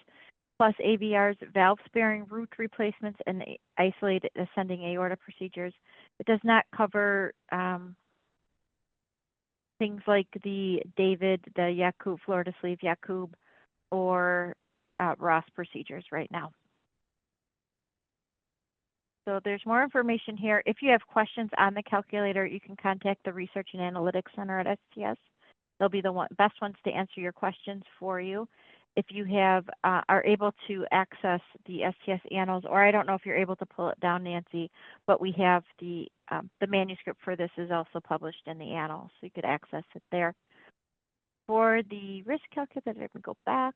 [SPEAKER 3] plus AVRs, valve sparing root replacements, and isolated ascending aorta procedures. It does not cover things like the David, the Yakub, Florida sleeve Yakub, or Ross procedures right now. So there's more information here. If you have questions on the calculator, you can contact the Research and Analytics Center at STS. They'll be the best ones to answer your questions for you. If you have are able to access the STS annals, or I don't know if you're able to pull it down, Nancy, but we have the manuscript for this is also published in the annals, so you could access it there. For the risk calculator, I'm going to go back,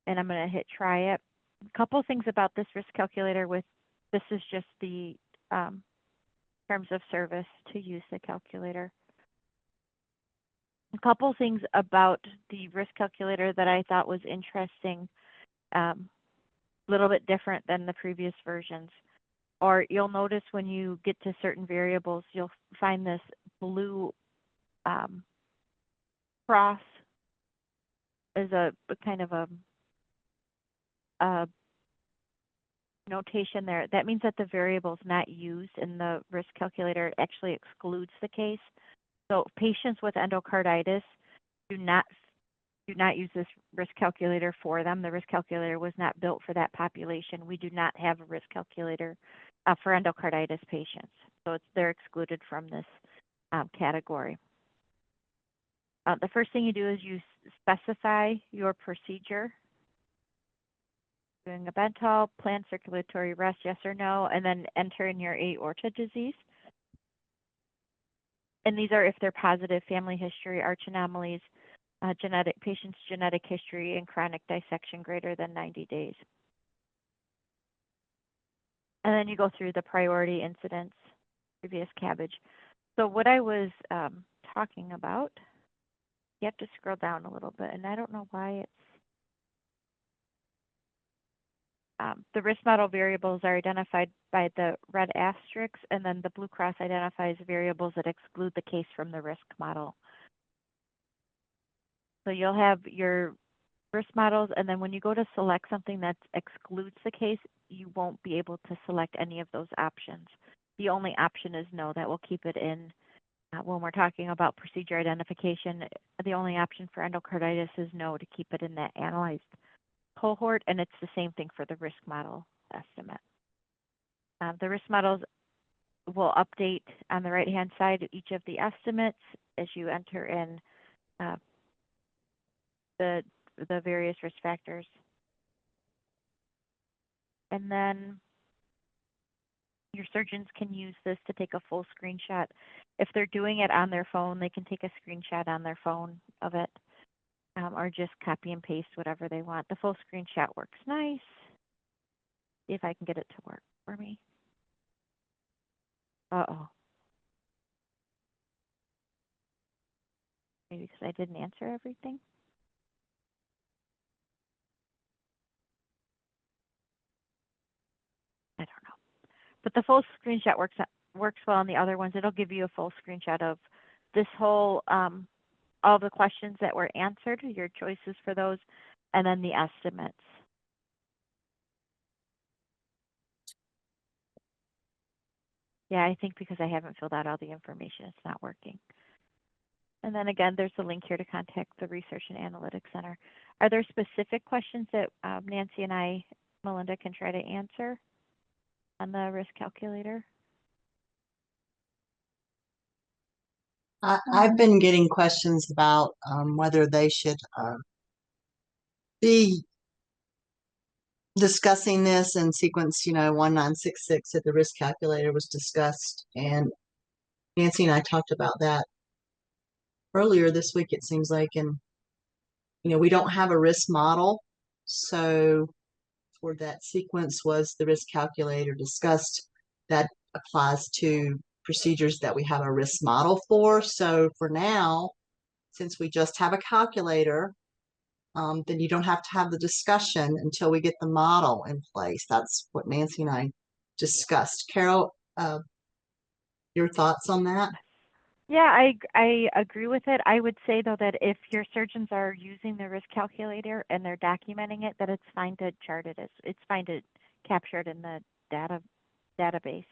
[SPEAKER 3] and I'm going to hit try it. A couple things about this risk calculator this is just the terms of service to use the calculator. A couple things about the risk calculator that I thought was interesting, a little bit different than the previous versions. Or you'll notice when you get to certain variables, you'll find this blue cross as a kind of a notation there. That means that the variable is not used in the risk calculator. It actually excludes the case. So patients with endocarditis do not use this risk calculator for them. The risk calculator was not built for that population. We do not have a risk calculator for endocarditis patients. So they're excluded from this category. The first thing you do is you specify your procedure. Doing a Bentall, planned circulatory arrest, yes or no, and then enter in your aorta disease. And these are if they're positive, family history, arch anomalies, patient's genetic history, and chronic dissection greater than 90 days. And then you go through the priority incidents, previous cabbage. So what I was talking about, you have to scroll down a little bit, and I don't know why it's, the risk model variables are identified by the red asterisks, and then the blue cross identifies variables that exclude the case from the risk model. So you'll have your risk models, and then when you go to select something that excludes the case, you won't be able to select any of those options. The only option is no. That will keep it in. When we're talking about procedure identification, the only option for endocarditis is no, to keep it in that analyzed cohort, and it's the same thing for the risk model estimate. The risk models will update on the right-hand side of each of the estimates as you enter in the various risk factors. And then your surgeons can use this to take a full screenshot. If they're doing it on their phone, they can take a screenshot on their phone of it, or just copy and paste whatever they want. The full screenshot works nice. See if I can get it to work for me. Uh-oh. Maybe because I didn't answer everything. I don't know. But the full screenshot works well on the other ones. It'll give you a full screenshot of this whole, all the questions that were answered, your choices for those, and then the estimates. Yeah, I think because I haven't filled out all the information, it's not working. And then again, there's a link here to contact the Research and Analytics Center. Are there specific questions that Nancy and I, Melinda, can try to answer on the risk calculator?
[SPEAKER 5] I've been getting questions about whether they should be discussing this in sequence, 1966 at the risk calculator was discussed. And Nancy and I talked about that earlier this week, it seems like. And, we don't have a risk model. So for that sequence was the risk calculator discussed. That applies to procedures that we have a risk model for. So for now, since we just have a calculator, then you don't have to have the discussion until we get the model in place. That's what Nancy and I discussed. Carol, your thoughts on that?
[SPEAKER 3] Yeah, I agree with it. I would say, though, that if your surgeons are using the risk calculator and they're documenting it, that it's fine to chart it. It's fine to capture it in the database.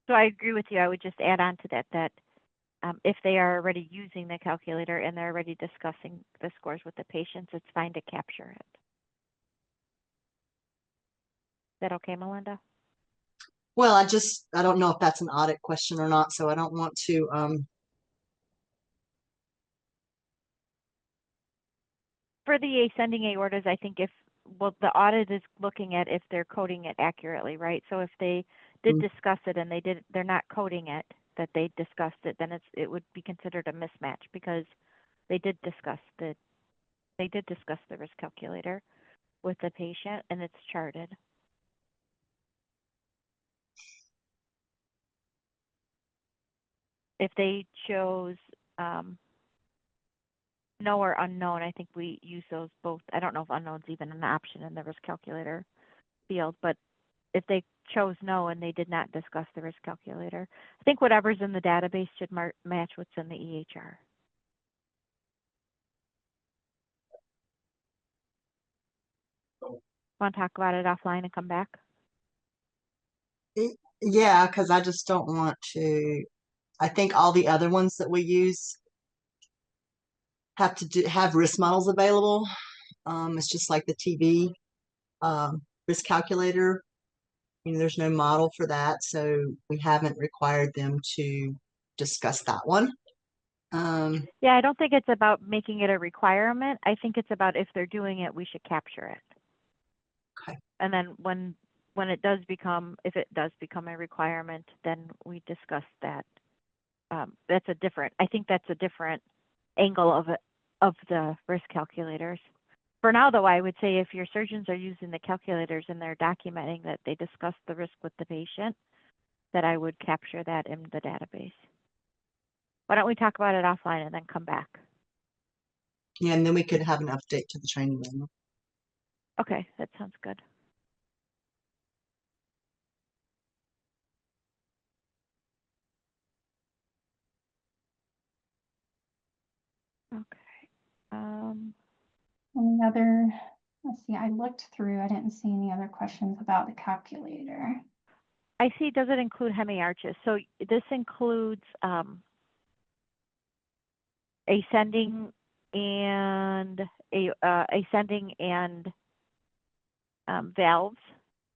[SPEAKER 3] So I agree with you. I would just add on to that, if they are already using the calculator and they're already discussing the scores with the patients, it's fine to capture it. Is that okay, Melinda?
[SPEAKER 5] Well, I don't know if that's an audit question or not, so I don't want to,
[SPEAKER 3] For the ascending aortas, I think the audit is looking at if they're coding it accurately, right? So if they did discuss it and they're not coding it, that they discussed it, then it would be considered a mismatch because they did discuss the risk calculator with the patient and it's charted. If they chose no or unknown, I think we use those both. I don't know if unknown's even an option in the risk calculator field, but if they chose no and they did not discuss the risk calculator, I think whatever's in the database should match what's in the EHR. Want to talk about it offline and come back?
[SPEAKER 5] yeah, because I just don't want to. I think all the other ones that we use have to have risk models available. It's just like the TB risk calculator. There's no model for that, so we haven't required them to discuss that one.
[SPEAKER 3] Yeah, I don't think it's about making it a requirement. I think it's about if they're doing it, we should capture it.
[SPEAKER 5] Okay.
[SPEAKER 3] And then when it does become, if it does become a requirement, then we discuss that. I think that's a different angle of the risk calculators. For now, though, I would say if your surgeons are using the calculators and they're documenting that they discussed the risk with the patient, that I would capture that in the database. Why don't we talk about it offline and then come back?
[SPEAKER 5] Yeah, and then we could have an update to the training manual.
[SPEAKER 3] Okay, that sounds good. Okay.
[SPEAKER 1] Any other, let's see, I looked through, I didn't see any other questions about the calculator.
[SPEAKER 3] I see, does it include hemiarches? So this includes ascending and ascending and valves,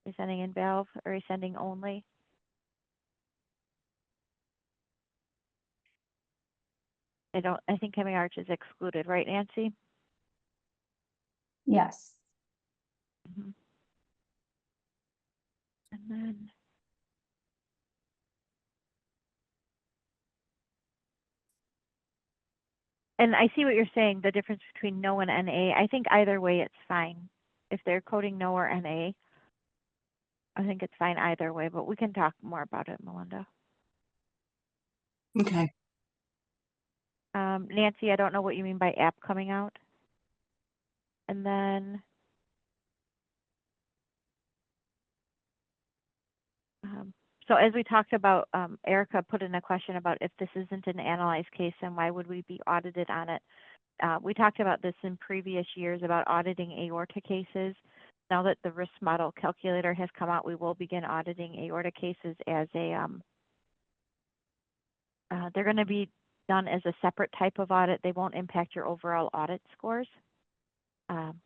[SPEAKER 3] ascending and valve, or ascending only? I think hemiarch is excluded, right, Nancy?
[SPEAKER 1] Yes.
[SPEAKER 3] Mm-hmm. And then I see what you're saying, the difference between no and NA. I think either way it's fine. If they're coding no or NA, I think it's fine either way, but we can talk more about it, Melinda.
[SPEAKER 5] Okay.
[SPEAKER 3] Nancy, I don't know what you mean by app coming out. And then so as we talked about, Erica put in a question about if this isn't an analyzed case, then why would we be audited on it? We talked about this in previous years about auditing aorta cases. Now that the risk model calculator has come out, we will begin auditing aorta cases as a, they're going to be done as a separate type of audit. They won't impact your overall audit scores,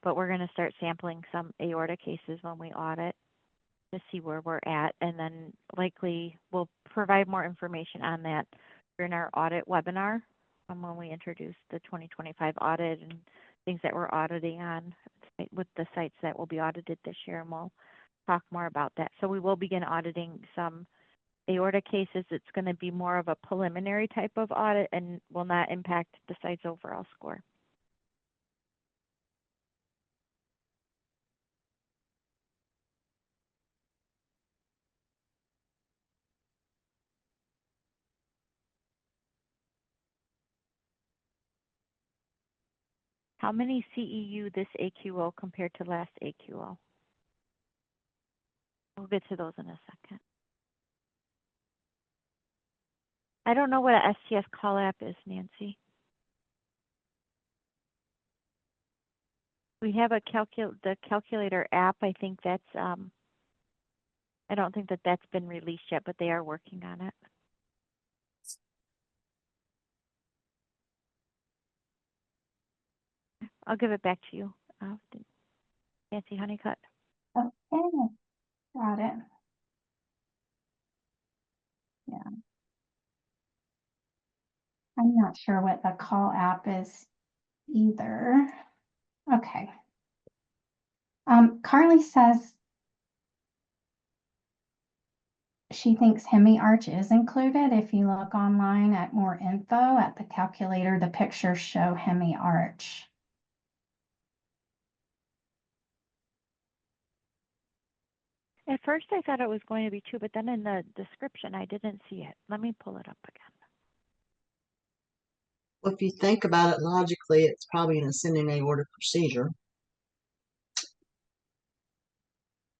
[SPEAKER 3] but we're going to start sampling some aorta cases when we audit to see where we're at, and then likely we'll provide more information on that during our audit webinar when we introduce the 2025 audit and things that we're auditing on with the sites that will be audited this year, and we'll talk more about that. So we will begin auditing some aorta cases. It's going to be more of a preliminary type of audit and will not impact the site's overall score. How many CEU this AQO compared to last AQO? We'll get to those in a second. I don't know what a STS call app is, Nancy. We have the calculator app. I think that's, I don't think that that's been released yet, but they are working on it. I'll give it back to you, Nancy Honeycutt.
[SPEAKER 1] Okay, got it. Yeah. I'm not sure what the call app is either. Okay. Carly says she thinks hemi-arch is included. If you look online at more info at the calculator, the pictures show hemi-arch.
[SPEAKER 3] At first I thought it was going to be 2, but then in the description I didn't see it. Let me pull it up again.
[SPEAKER 5] Well, if you think about it logically, it's probably an ascending aortic procedure.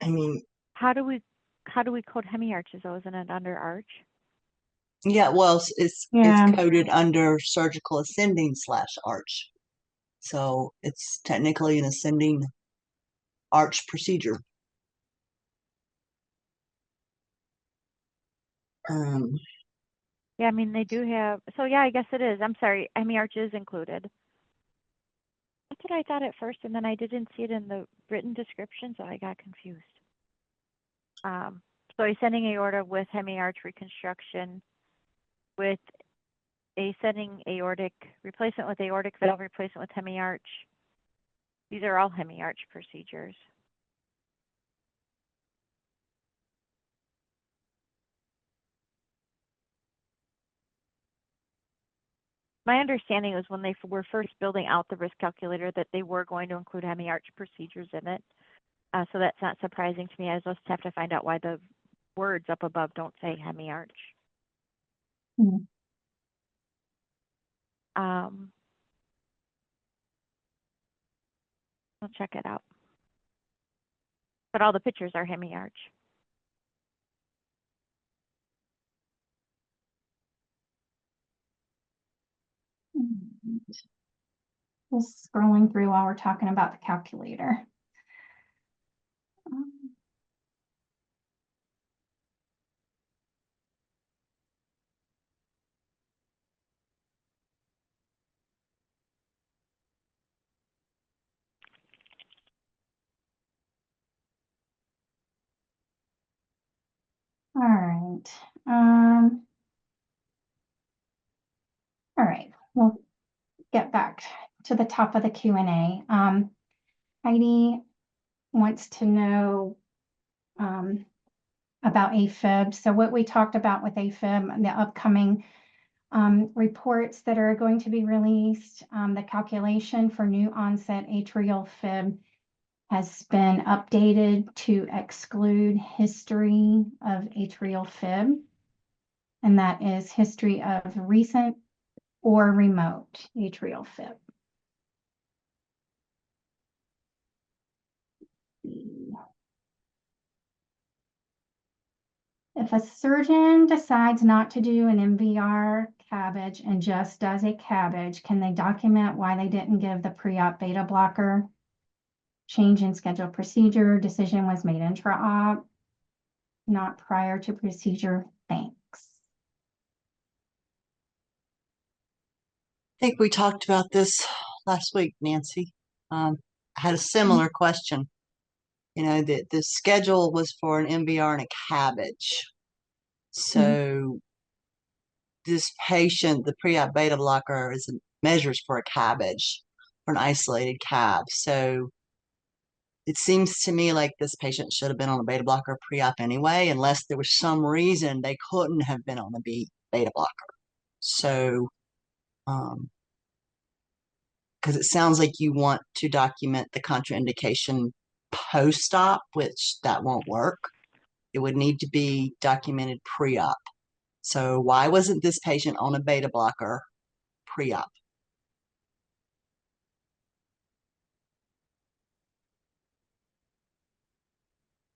[SPEAKER 5] I mean,
[SPEAKER 3] How do we code hemiarches though? Isn't it under arch?
[SPEAKER 5] yeah, well, it's
[SPEAKER 1] Yeah.
[SPEAKER 5] coded under surgical ascending / arch. So it's technically an ascending arch procedure.
[SPEAKER 3] Yeah, I mean they do have, so yeah, I guess it is. I'm sorry, hemiarch is included. That's what I thought at first, and then I didn't see it in the written description, so I got confused. So ascending aorta with hemiarch reconstruction, with ascending aortic replacement with aortic valve replacement with hemiarch. These are all hemiarch procedures. My understanding was when they were first building out the risk calculator that they were going to include hemi-arch procedures in it. So that's not surprising to me. I just have to find out why the words up above don't say hemi-arch.
[SPEAKER 1] Hmm.
[SPEAKER 3] I'll check it out. But all the pictures are hemi-arch.
[SPEAKER 1] Just scrolling through while we're talking about the calculator. All right. All right. We'll get back to the top of the Q&A. Heidi wants to know about AFib. So what we talked about with AFib, the upcoming reports that are going to be released, the calculation for new onset atrial fib has been updated to exclude history of atrial fib, and that is history of recent or remote atrial fib. If a surgeon decides not to do an MVR cabbage and just does a cabbage, can they document why they didn't give the pre-op beta blocker? Change in scheduled procedure, decision was made intra-op, not prior to procedure. Thanks.
[SPEAKER 5] I think we talked about this last week, Nancy. I had a similar question. You know, the schedule was for an MVR and a cabbage. So this patient, the pre-op beta blocker measures for a cabbage, for an isolated cab. So it seems to me like this patient should have been on a beta blocker pre-op anyway, unless there was some reason they couldn't have been on the beta blocker. So, because it sounds like you want to document the contraindication post-op, which that won't work. It would need to be documented pre-op. So why wasn't this patient on a beta blocker pre-op?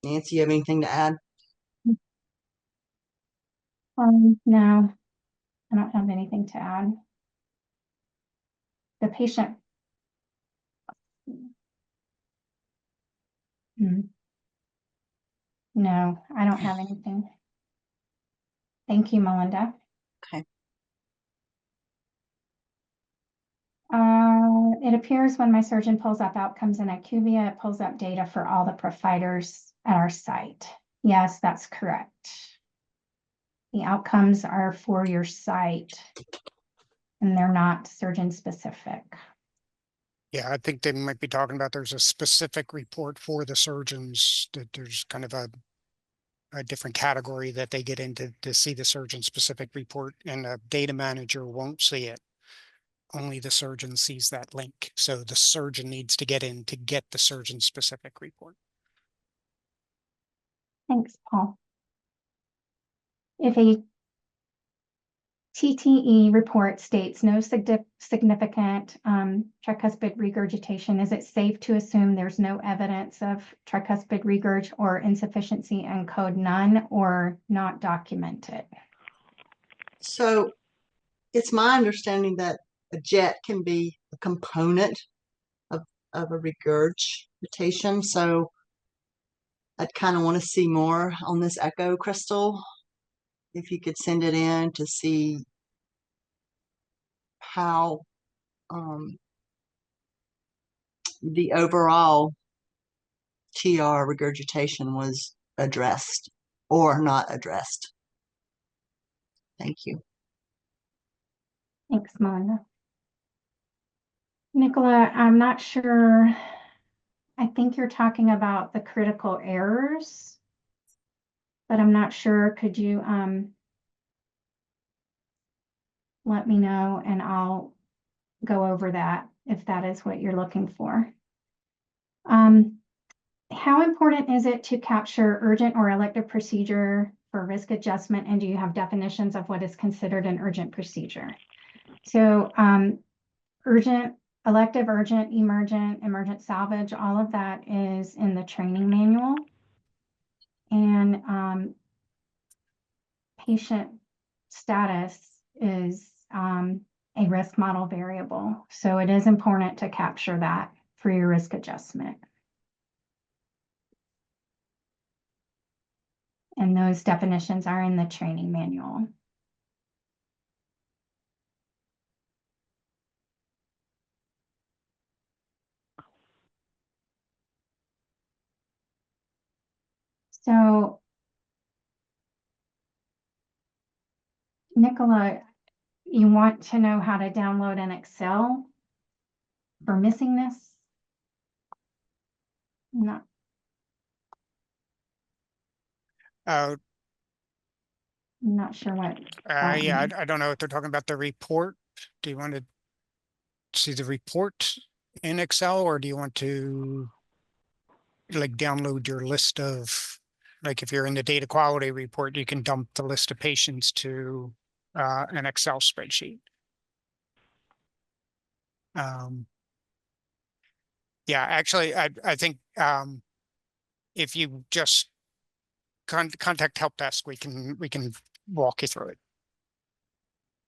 [SPEAKER 5] Nancy, you have anything to add?
[SPEAKER 1] No, I don't have anything to add. The patient. No, I don't have anything. Thank you, Melinda.
[SPEAKER 5] Okay.
[SPEAKER 1] It appears when my surgeon pulls up outcomes in IQVIA, it pulls up data for all the providers at our site. Yes, that's correct. The outcomes are for your site and they're not surgeon specific.
[SPEAKER 2] Yeah, I think they might be talking about there's a specific report for the surgeons, that there's kind of a different category that they get into to see the surgeon specific report, and a data manager won't see it. Only the surgeon sees that link. So the surgeon needs to get in to get the surgeon specific report.
[SPEAKER 1] Thanks, Paul. If a TTE report states no significant tricuspid regurgitation, is it safe to assume there's no evidence of tricuspid regurg or insufficiency in code none or not documented?
[SPEAKER 5] So it's my understanding that a jet can be a component of a regurgitation. So I'd kind of want to see more on this echo, Crystal. If you could send it in to see how the overall TR regurgitation was addressed or not addressed. Thank you.
[SPEAKER 1] Thanks, Melinda. Nicola, I'm not sure. I think you're talking about the critical errors, but I'm not sure. Could you let me know and I'll go over that if that is what you're looking for. How important is it to capture urgent or elective procedure for risk adjustment? And do you have definitions of what is considered an urgent procedure? So urgent, elective, urgent, emergent salvage, all of that is in the training manual. And patient status is a risk model variable. So it is important to capture that for your risk adjustment. And those definitions are in the training manual. So, Nicola, you want to know how to download an Excel for missing this? No.
[SPEAKER 2] Uh,
[SPEAKER 1] I'm not sure what. that
[SPEAKER 2] yeah,
[SPEAKER 1] means.
[SPEAKER 2] I don't know if they're talking about the report. Do you want to see the report in Excel, or do you want to like download your list of, like if you're in the data quality report, you can dump the list of patients to an Excel spreadsheet. Yeah, actually, I think if you just contact help desk, we can walk you through it.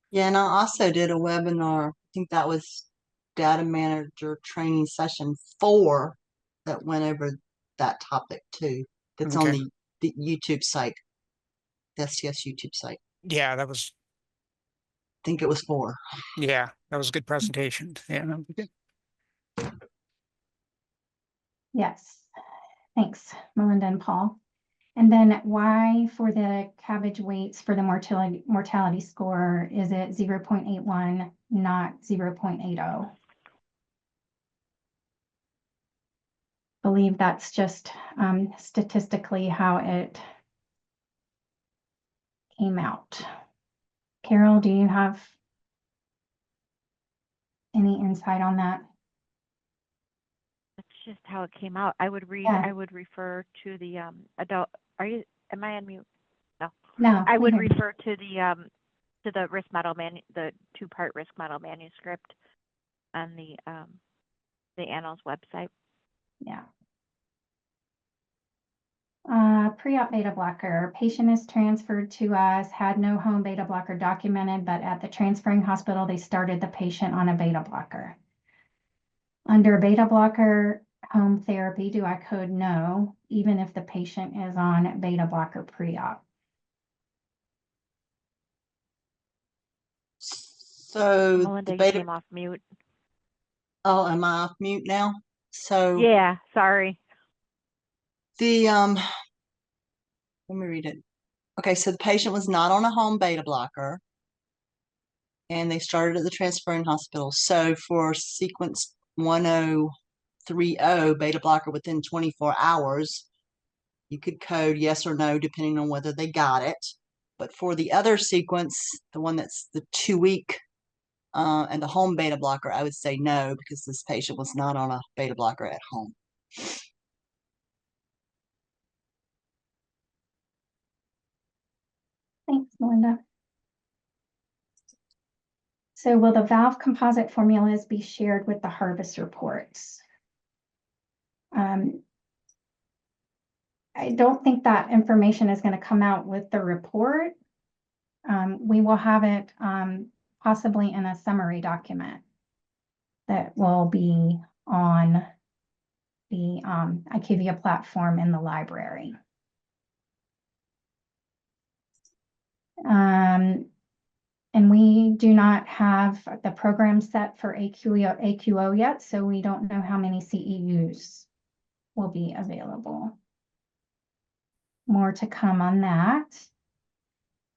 [SPEAKER 5] Yeah, and I also did a webinar. I think that was data manager training session 4 that went over that topic too. That's on
[SPEAKER 2] Okay.
[SPEAKER 5] the YouTube site, the STS YouTube site.
[SPEAKER 2] Yeah, that was,
[SPEAKER 5] I think it was 4.
[SPEAKER 2] yeah, that was a good presentation. Yeah, that was good.
[SPEAKER 1] Yes. Thanks, Melinda and Paul. And then why for the cabbage weights for the mortality score is it 0.81, not 0.80? Believe that's just statistically how it came out. Carol, do you have any insight on that?
[SPEAKER 3] That's just how it came out. I would read,
[SPEAKER 1] Yeah.
[SPEAKER 3] I would refer to the adult, am I on mute? No.
[SPEAKER 1] No.
[SPEAKER 3] I would
[SPEAKER 1] we hear you.
[SPEAKER 3] refer to the risk model the 2-part risk model manuscript on the Annals website.
[SPEAKER 1] Yeah. Pre-op beta blocker. Patient is transferred to us, had no home beta blocker documented, but at the transferring hospital, they started the patient on a beta blocker. Under beta blocker home therapy, do I code no, even if the patient is on beta blocker pre-op?
[SPEAKER 5] So
[SPEAKER 3] Melinda,
[SPEAKER 5] the
[SPEAKER 3] you
[SPEAKER 5] beta.
[SPEAKER 3] came off mute.
[SPEAKER 5] Oh, am I off mute now? So
[SPEAKER 3] Yeah, sorry.
[SPEAKER 5] the let me read it. Okay, so the patient was not on a home beta blocker, and they started at the transferring hospital. So for sequence 1030 beta blocker within 24 hours, you could code yes or no depending on whether they got it. But for the other sequence, the one that's the 2-week and the home beta blocker, I would say no, because this patient was not on a beta blocker at home.
[SPEAKER 1] Thanks, Melinda. So will the valve composite formulas be shared with the harvest reports? I don't think that information is going to come out with the report. We will have it possibly in a summary document that will be on the IQVIA platform in the library. And we do not have the program set for AQO yet, so we don't know how many CEUs will be available. More to come on that.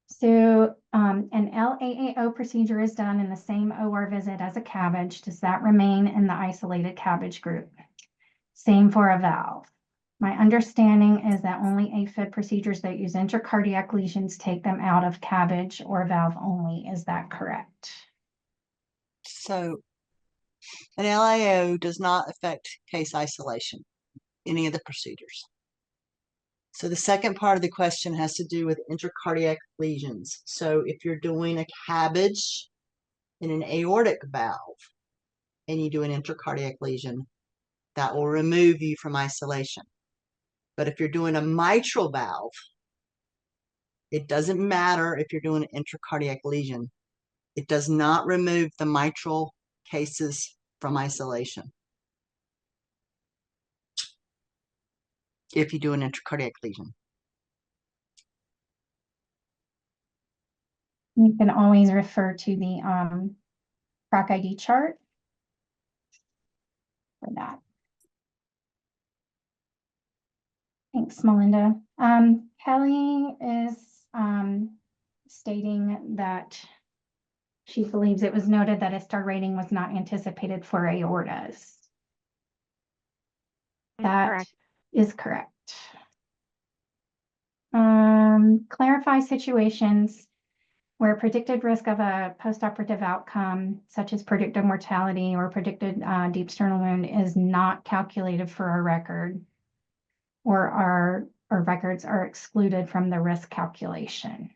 [SPEAKER 1] So an LAAO procedure is done in the same OR visit as a cabbage. Does that remain in the isolated cabbage group? Same for a valve. My understanding is that only AFib procedures that use intracardiac lesions take them out of CABG or valve only. Is that correct?
[SPEAKER 5] So an LAO does not affect case isolation, any of the procedures. So the second part of the question has to do with intracardiac lesions. So if you're doing a CABG in an aortic valve and you do an intracardiac lesion, that will remove you from isolation. But if you're doing a mitral valve, it doesn't matter if you're doing an intracardiac lesion. It does not remove the mitral cases from isolation if you do an intracardiac lesion.
[SPEAKER 1] You can always refer to the PROC ID chart for that. Thanks, Melinda. Kelly is stating that she believes it was noted that a star rating was not anticipated for aortas. That
[SPEAKER 3] Correct.
[SPEAKER 1] is correct. Clarify situations where predicted risk of a postoperative outcome, such as predicted mortality or predicted deep sternal wound, is not calculated for a record, or our records are excluded from the risk calculation.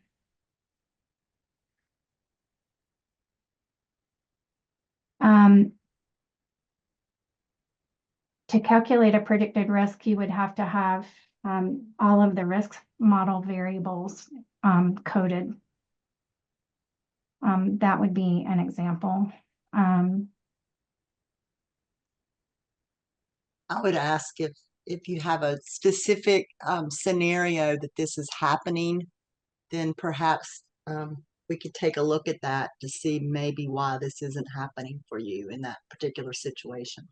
[SPEAKER 1] To calculate a predicted risk, you would have to have all of the risk model variables coded. That would be an example.
[SPEAKER 5] I would ask if you have a specific scenario that this is happening, then perhaps we could take a look at that to see maybe why this isn't happening for you in that particular situation.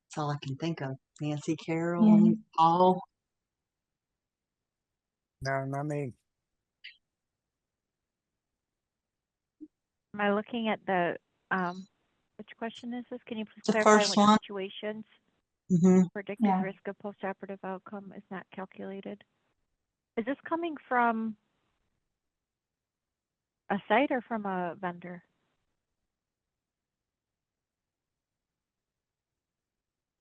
[SPEAKER 5] That's all I can think of. Nancy, Carol, Paul.
[SPEAKER 2] No, not me.
[SPEAKER 3] Am I looking at the, which question is this? Can you please
[SPEAKER 5] The
[SPEAKER 3] clarify
[SPEAKER 5] first
[SPEAKER 3] which
[SPEAKER 5] one.
[SPEAKER 3] situations
[SPEAKER 5] Mm-hmm.
[SPEAKER 3] predicted
[SPEAKER 1] Yeah.
[SPEAKER 3] risk of postoperative outcome is not calculated? Is this coming from a site or from a vendor?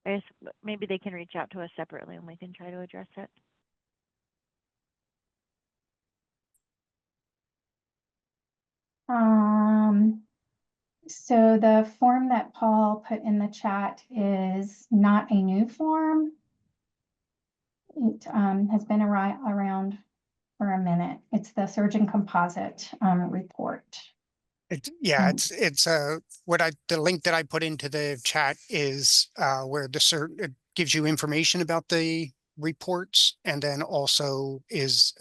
[SPEAKER 3] I guess maybe they can reach out to us separately and we can try to address it.
[SPEAKER 1] So the form that Paul put in the chat is not a new form. It has been around for a minute. It's the surgeon composite report.
[SPEAKER 2] It's the link that I put into the chat is where it gives you information about the reports, and then also is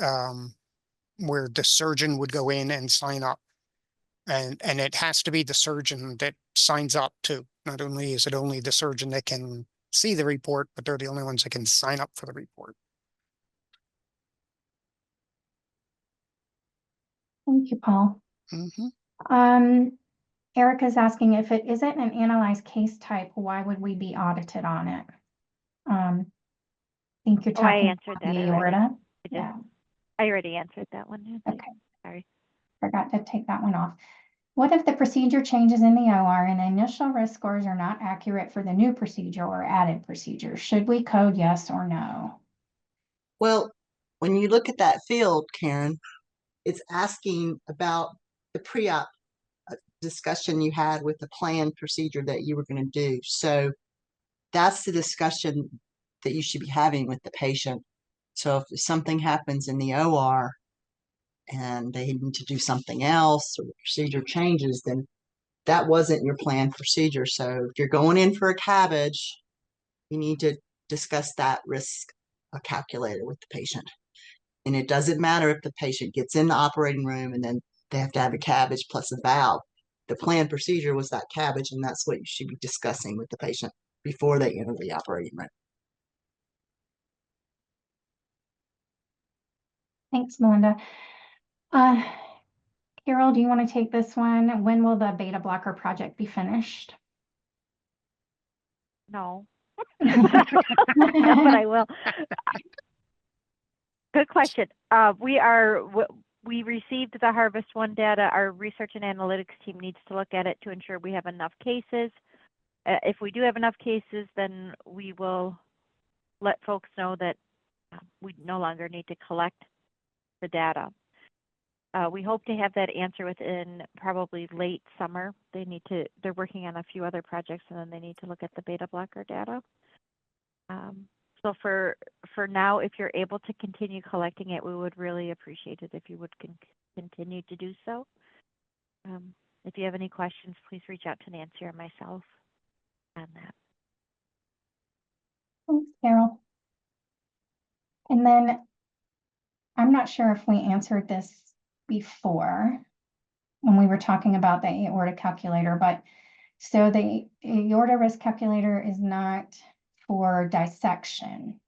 [SPEAKER 2] where the surgeon would go in and sign up. And it has to be the surgeon that signs up too. Not only is it only the surgeon that can see the report, but they're the only ones that can sign up for the report.
[SPEAKER 1] Thank you, Paul.
[SPEAKER 2] Mm-hmm.
[SPEAKER 1] Erica's asking, if it isn't an analyzed case type, why would we be audited on it? I think you're talking
[SPEAKER 3] I answered
[SPEAKER 1] about
[SPEAKER 3] that
[SPEAKER 1] the
[SPEAKER 3] already.
[SPEAKER 1] aorta.
[SPEAKER 3] Yeah. I already answered that one, Nancy.
[SPEAKER 1] Okay.
[SPEAKER 3] Sorry.
[SPEAKER 1] Forgot to take that one off. What if the procedure changes in the OR and initial risk scores are not accurate for the new procedure or added procedure? Should we code yes or no?
[SPEAKER 5] Well, when you look at that field, Karen, it's asking about the pre-op discussion you had with the planned procedure that you were going to do. So that's the discussion that you should be having with the patient. So if something happens in the OR and they need to do something else or the procedure changes, then that wasn't your planned procedure. So if you're going in for a CABG, you need to discuss that risk calculator with the patient. And it doesn't matter if the patient gets in the operating room and then they have to have a CABG plus a valve. The planned procedure was that CABG, and that's what you should be discussing with the patient before they enter the operating room.
[SPEAKER 1] Thanks, Melinda. Carol, do you want to take this one? When will the beta blocker project be finished?
[SPEAKER 3] No. No, but I will. Good question. We received the Harvest One data. Our research and analytics team needs to look at it to ensure we have enough cases. If we do have enough cases, then we will let folks know that we no longer need to collect the data. We hope to have that answer within probably late summer. They're working on a few other projects, and then they need to look at the beta blocker data. So for now, if you're able to continue collecting it, we would really appreciate it if you would continue to do so. If you have any questions, please reach out to Nancy or myself on that.
[SPEAKER 1] Thanks, Carol. And then I'm not sure if we answered this before when we were talking about the aorta calculator, but so the aorta risk calculator is not for dissection.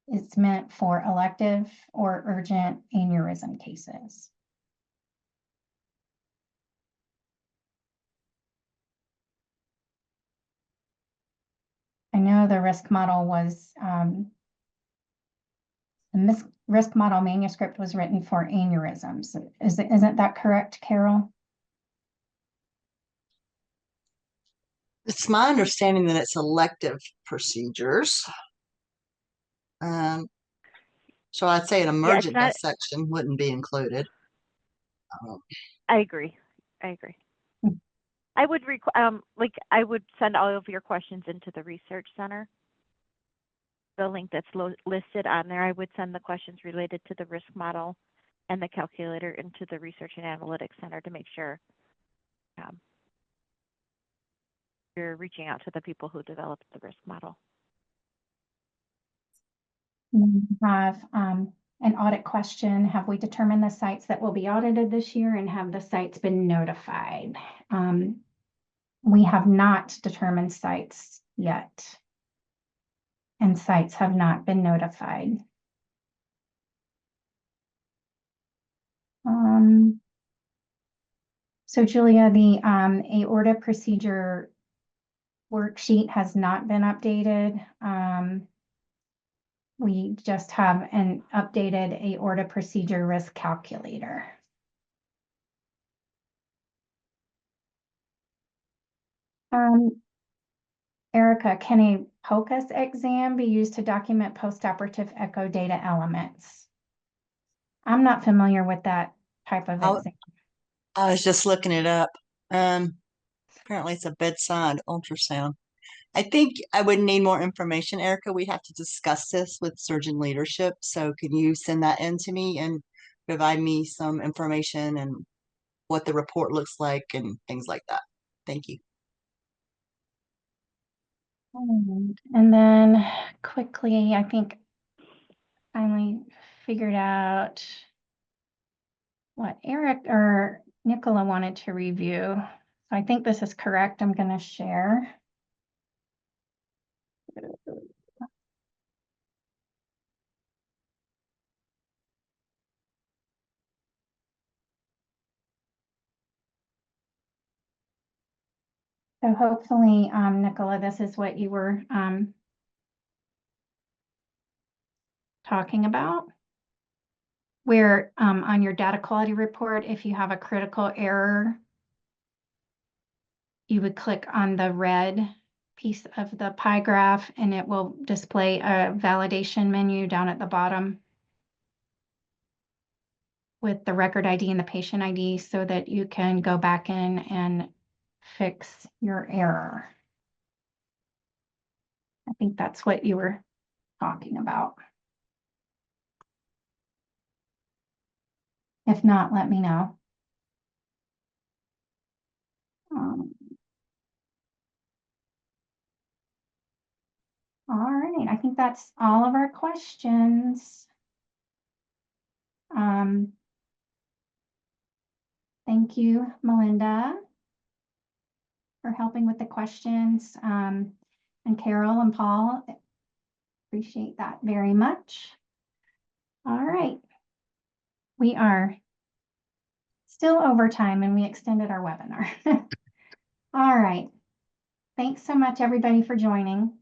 [SPEAKER 1] It's meant for elective or urgent aneurysm cases. I know the risk model was, the risk model manuscript was written for aneurysms. Isn't that correct, Carol?
[SPEAKER 5] It's my understanding that it's elective procedures. So I'd say an emergent dissection wouldn't be included.
[SPEAKER 3] I agree. I would I would send all of your questions into the research center. The link that's listed on there, I would send the questions related to the risk model and the calculator into the research and analytics center to make sure you're reaching out to the people who developed the risk model.
[SPEAKER 1] We have an audit question. Have we determined the sites that will be audited this year, and have the sites been notified? We have not determined sites yet, and sites have not been notified. So Julia, the aorta procedure worksheet has not been updated. We just have an updated aorta procedure risk calculator. Erica, can a POCUS exam be used to document postoperative echo data elements? I'm not familiar with that type of exam.
[SPEAKER 5] I was just looking it up. Apparently it's a bedside ultrasound. I think I would need more information, Erica. We have to discuss this with surgeon leadership. So can you send that in to me and provide me some information and what the report looks like and things like that? Thank you.
[SPEAKER 1] And then quickly, I think finally figured out what Eric or Nicola wanted to review. So I think this is correct. I'm going to share. So hopefully, Nicola, this is what you were talking about, where on your data quality report, if you have a critical error, you would click on the red piece of the pie graph and it will display a validation menu down at the bottom with the record ID and the patient ID so that you can go back in and fix your error. I think that's what you were talking about. If not, let me know. All right, I think that's all of our questions. Thank you, Melinda, for helping with the questions. And Carol and Paul, appreciate that very much. All right. We are still over time and we extended our webinar. All right. Thanks so much, everybody, for joining.